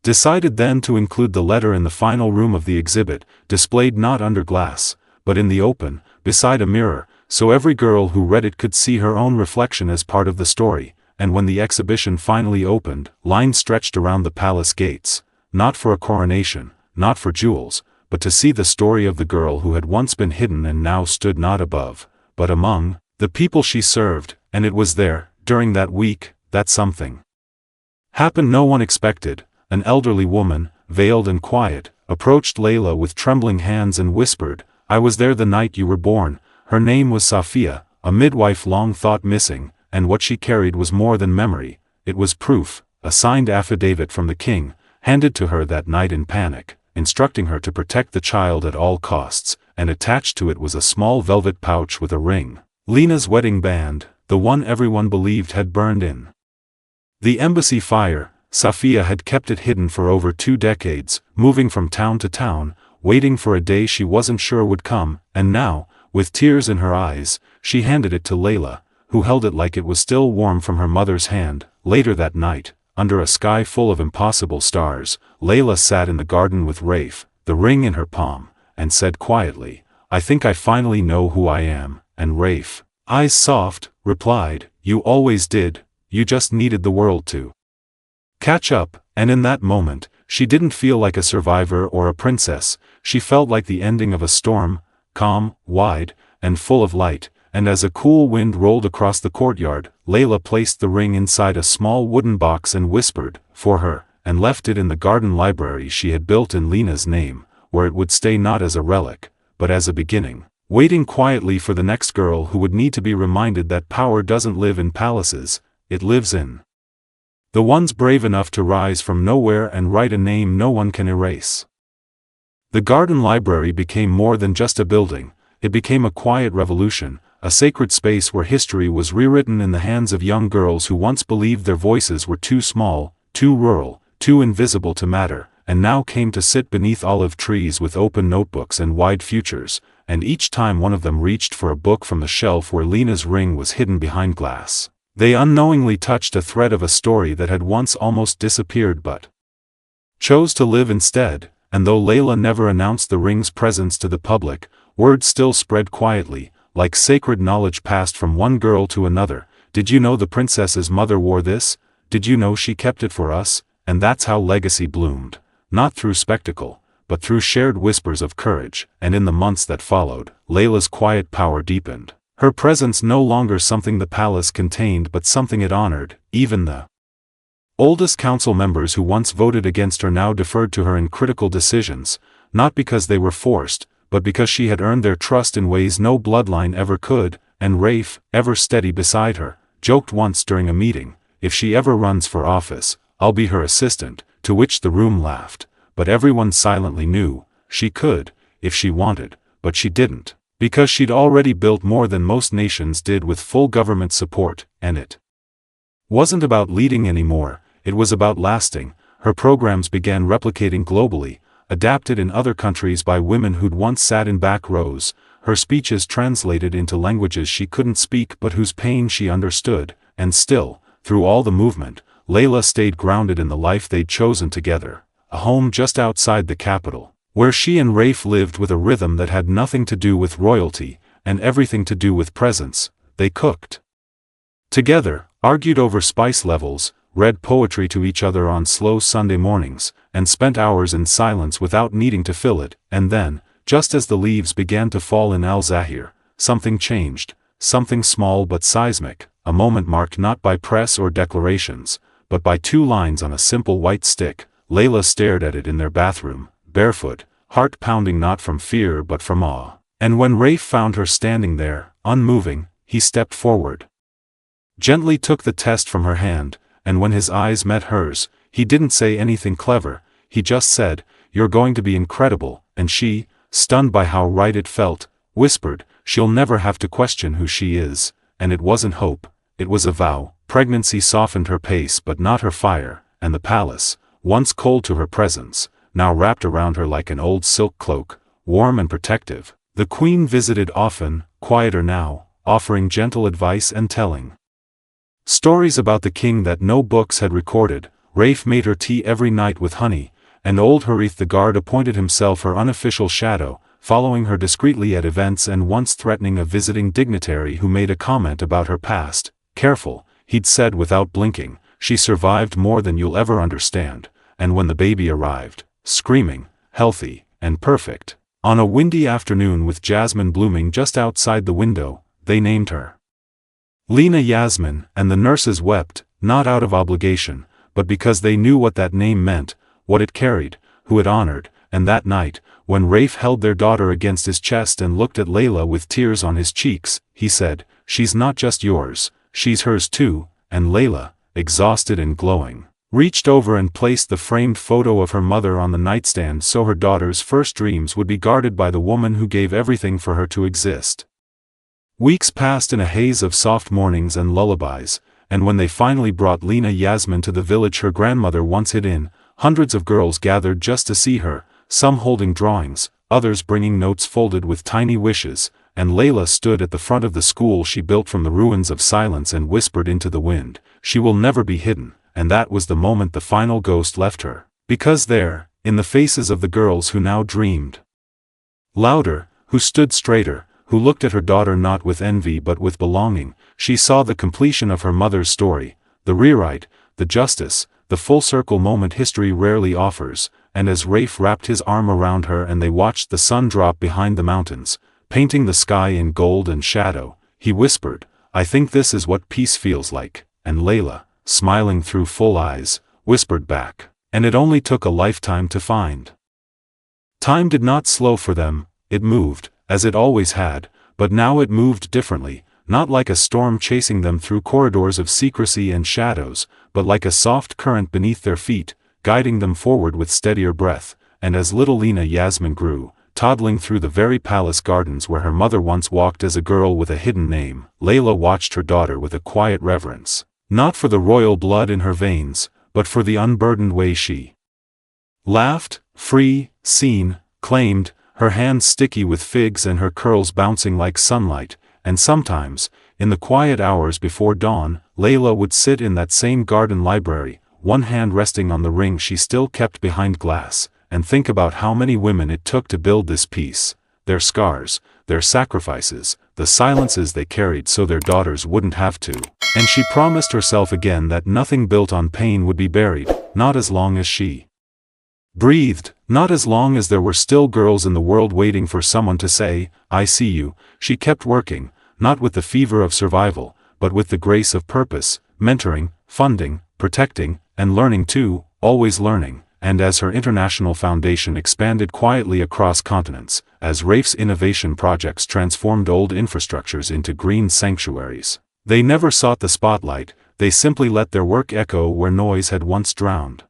decided then to include the letter in the final room of the exhibit, displayed not under glass, but in the open, beside a mirror, so every girl who read it could see her own reflection as part of the story. And when the exhibition finally opened, lines stretched around the palace gates, not for a coronation, not for jewels, but to see the story of the girl who had once been hidden and now stood not above, but among, the people she served. And it was there, during that week, that something happened no one expected. An elderly woman, veiled and quiet, approached Laila with trembling hands and whispered, "I was there the night you were born." Her name was Safia, a midwife long thought missing, and what she carried was more than memory, it was proof, a signed affidavit from the king, handed to her that night in panic, instructing her to protect the child at all costs, and attached to it was a small velvet pouch with a ring, Lina's wedding band, the one everyone believed had burned in the embassy fire. Safia had kept it hidden for over 2 decades, moving from town to town, waiting for a day she wasn't sure would come, and now, with tears in her eyes, she handed it to Laila, who held it like it was still warm from her mother's hand. Later that night, under a sky full of impossible stars, Laila sat in the garden with Raif, the ring in her palm, and said quietly, "I think I finally know who I am." And Raif, eyes soft, replied, "You always did, you just needed the world to catch up." And in that moment, she didn't feel like a survivor or a princess, she felt like the ending of a storm, calm, wide, and full of light. And as a cool wind rolled across the courtyard, Laila placed the ring inside a small wooden box and whispered, "For her," and left it in the garden library she had built in Lina's name, where it would stay not as a relic, but as a beginning, waiting quietly for the next girl who would need to be reminded that power doesn't live in palaces, it lives in the ones brave enough to rise from nowhere and write a name no one can erase. The garden library became more than just a building, it became a quiet revolution, a sacred space where history was rewritten in the hands of young girls who once believed their voices were too small, too rural, too invisible to matter, and now came to sit beneath olive trees with open notebooks and wide futures, and each time one of them reached for a book from the shelf where Lina's ring was hidden behind glass, they unknowingly touched a thread of a story that had once almost disappeared but chose to live instead. And though Laila never announced the ring's presence to the public, word still spread quietly, like sacred knowledge passed from one girl to another. "Did you know the princess's mother wore this? Did you know she kept it for us?" And that's how legacy bloomed, not through spectacle, but through shared whispers of courage. And in the months that followed, Laila's quiet power deepened. Her presence no longer something the palace contained but something it honored. Even the oldest council members who once voted against her now deferred to her in critical decisions, not because they were forced, but because she had earned their trust in ways no bloodline ever could. and Raif, ever steady beside her, joked once during a meeting, "If she ever runs for office, I'll be her assistant," to which the room laughed, but everyone silently knew, she could, if she wanted, but she didn't, because she'd already built more than most nations did with full government support, and it wasn't about leading anymore, it was about lasting. Her programs began replicating globally, adapted in other countries by women who'd once sat in back rows, her speeches translated into languages she couldn't speak but whose pain she understood, and still, through all the movement, Laila stayed grounded in the life they'd chosen together, a home just outside the capital, where she and Raif lived with a rhythm that had nothing to do with royalty, and everything to do with presence. They cooked together, argued over spice levels, read poetry to each other on slow Sunday mornings, and spent hours in silence without needing to fill it, and then, just as the leaves began to fall in Al-Zahir, something changed, something small but seismic, a moment marked not by press or declarations, but by 2 lines on a simple white stick. Laila stared at it in their bathroom, barefoot, heart pounding not from fear but from awe. And when Raif found her standing there, unmoving, he stepped forward, gently took the test from her hand, and when his eyes met hers, he didn't say anything clever, he just said, "You're going to be incredible," and she, stunned by how right it felt, whispered, "She'll never have to question who she is," and it wasn't hope, it was a vow. Pregnancy softened her pace but not her fire, and the palace, once cold to her presence, now wrapped around her like an old silk cloak, warm and protective. The queen visited often, quieter now, offering gentle advice and telling stories about the king that no books had recorded. Raif made her tea every night with honey, and old Harith the guard appointed himself her unofficial shadow, following her discreetly at events and once threatening a visiting dignitary who made a comment about her past. "Careful," he'd said without blinking, "she survived more than you'll ever understand." And when the baby arrived, screaming, healthy, and perfect, on a windy afternoon with jasmine blooming just outside the window, they named her Lina Yasmin, and the nurses wept, not out of obligation, but because they knew what that name meant, what it carried, who it honored. And that night, when Raif held their daughter against his chest and looked at Laila with tears on his cheeks, he said, "She's not just yours, she's hers too." And Laila, exhausted and glowing, reached over and placed the framed photo of her mother on the nightstand so her daughter's first dreams would be guarded by the woman who gave everything for her to exist. Weeks passed in a haze of soft mornings and lullabies, and when they finally brought Lina Yasmin to the village her grandmother once hid in, hundreds of girls gathered just to see her, some holding drawings, others bringing notes folded with tiny wishes, and Laila stood at the front of the school she built from the ruins of silence and whispered into the wind, "She will never be hidden." And that was the moment the final ghost left her, because there, in the faces of the girls who now dreamed louder, who stood straighter, who looked at her daughter not with envy but with belonging, she saw the completion of her mother's story, the rewrite, the justice, the full-circle moment history rarely offers. And as Raif wrapped his arm around her and they watched the sun drop behind the mountains, painting the sky in gold and shadow, he whispered, "I think this is what peace feels like." And Laila, smiling through full eyes, whispered back, "And it only took a lifetime to find." Time did not slow for them, it moved, as it always had, but now it moved differently, not like a storm chasing them through corridors of secrecy and shadows, but like a soft current beneath their feet, guiding them forward with steadier breath. And as little Lina Yasmin grew, toddling through the very palace gardens where her mother once walked as a girl with a hidden name, Laila watched her daughter with a quiet reverence, not for the royal blood in her veins, but for the unburdened way she laughed, free, seen, claimed, her hands sticky with figs and her curls bouncing like sunlight. And sometimes, in the quiet hours before dawn, Laila would sit in that same garden library, one hand resting on the ring she still kept behind glass, and think about how many women it took to build this peace, their scars, their sacrifices, the silences they carried so their daughters wouldn't have to. And she promised herself again that nothing built on pain would be buried, not as long as she breathed, not as long as there were still girls in the world waiting for someone to say, "I see you." She kept working, not with the fever of survival, but with the grace of purpose, mentoring, funding, protecting, and learning too, always learning. and as her international foundation expanded quietly across continents, as Raif's innovation projects transformed old infrastructures into green sanctuaries. They never sought the spotlight, they simply let their work echo where noise had once drowned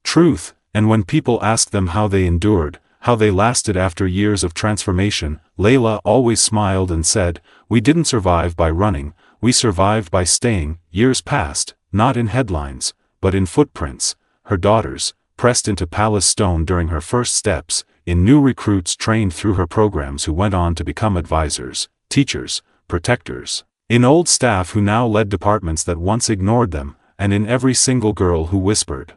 truth. And when people asked them how they endured, how they lasted after years of transformation, Laila always smiled and said, "We didn't survive by running, we survived by staying." Years passed, not in headlines, but in footprints, her daughters, pressed into palace stone during her first steps, in new recruits trained through her programs who went on to become advisors, teachers, protectors, in old staff who now led departments that once ignored them, and in every single girl who whispered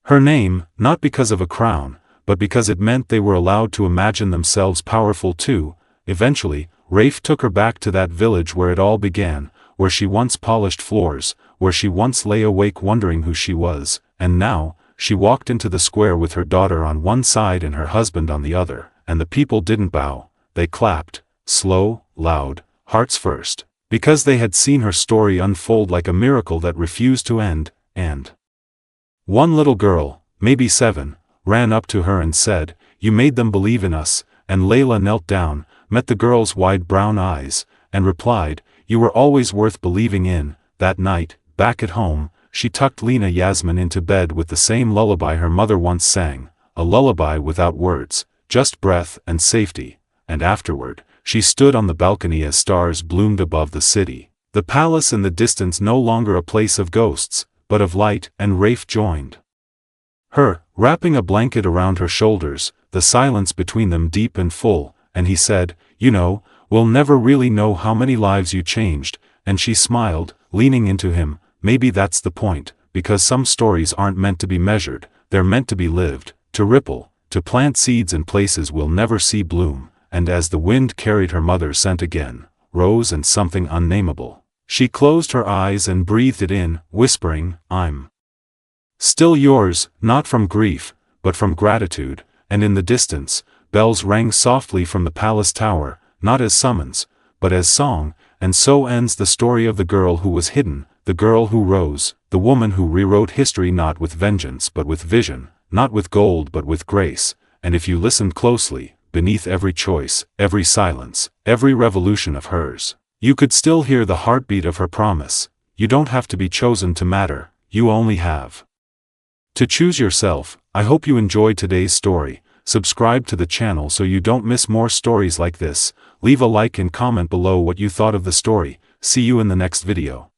her name, not because of a crown, but because it meant they were allowed to imagine themselves powerful too. Eventually, Raif took her back to that village where it all began, where she once polished floors, where she once lay awake wondering who she was, and now, she walked into the square with her daughter on one side and her husband on the other, and the people didn't bow, they clapped, slow, loud, hearts first, because they had seen her story unfold like a miracle that refused to end. And one little girl, maybe 7, ran up to her and said, "You made them believe in us," and Laila knelt down, met the girl's wide brown eyes, and replied, "You were always worth believing in." That night, back at home, she tucked Lena Yasmin into bed with the same lullaby her mother once sang, a lullaby without words, just breath and safety. And afterward, she stood on the balcony as stars bloomed above the city, the palace in the distance no longer a place of ghosts, but of light. And Raif joined her, wrapping a blanket around her shoulders, the silence between them deep and full, and he said, "You know, we'll never really know how many lives you changed." And she smiled, leaning into him, "Maybe that's the point, because some stories aren't meant to be measured, they're meant to be lived, to ripple, to plant seeds in places we'll never see bloom." And as the wind carried her mother's scent again, rose and something unnameable, she closed her eyes and breathed it in, whispering, "I'm still yours," not from grief, but from gratitude. And in the distance, bells rang softly from the palace tower, not as summons, but as song. And so ends the story of the girl who was hidden, the girl who rose, the woman who rewrote history not with vengeance but with vision, not with gold but with grace. And if you listened closely, beneath every choice, every silence, every revolution of hers, you could still hear the heartbeat of her promise. You don't have to be chosen to matter, you only have to choose yourself. I hope you enjoyed today's story. Subscribe to the channel so you don't miss more stories like this. Leave a like and comment below what you thought of the story. See you in the next video.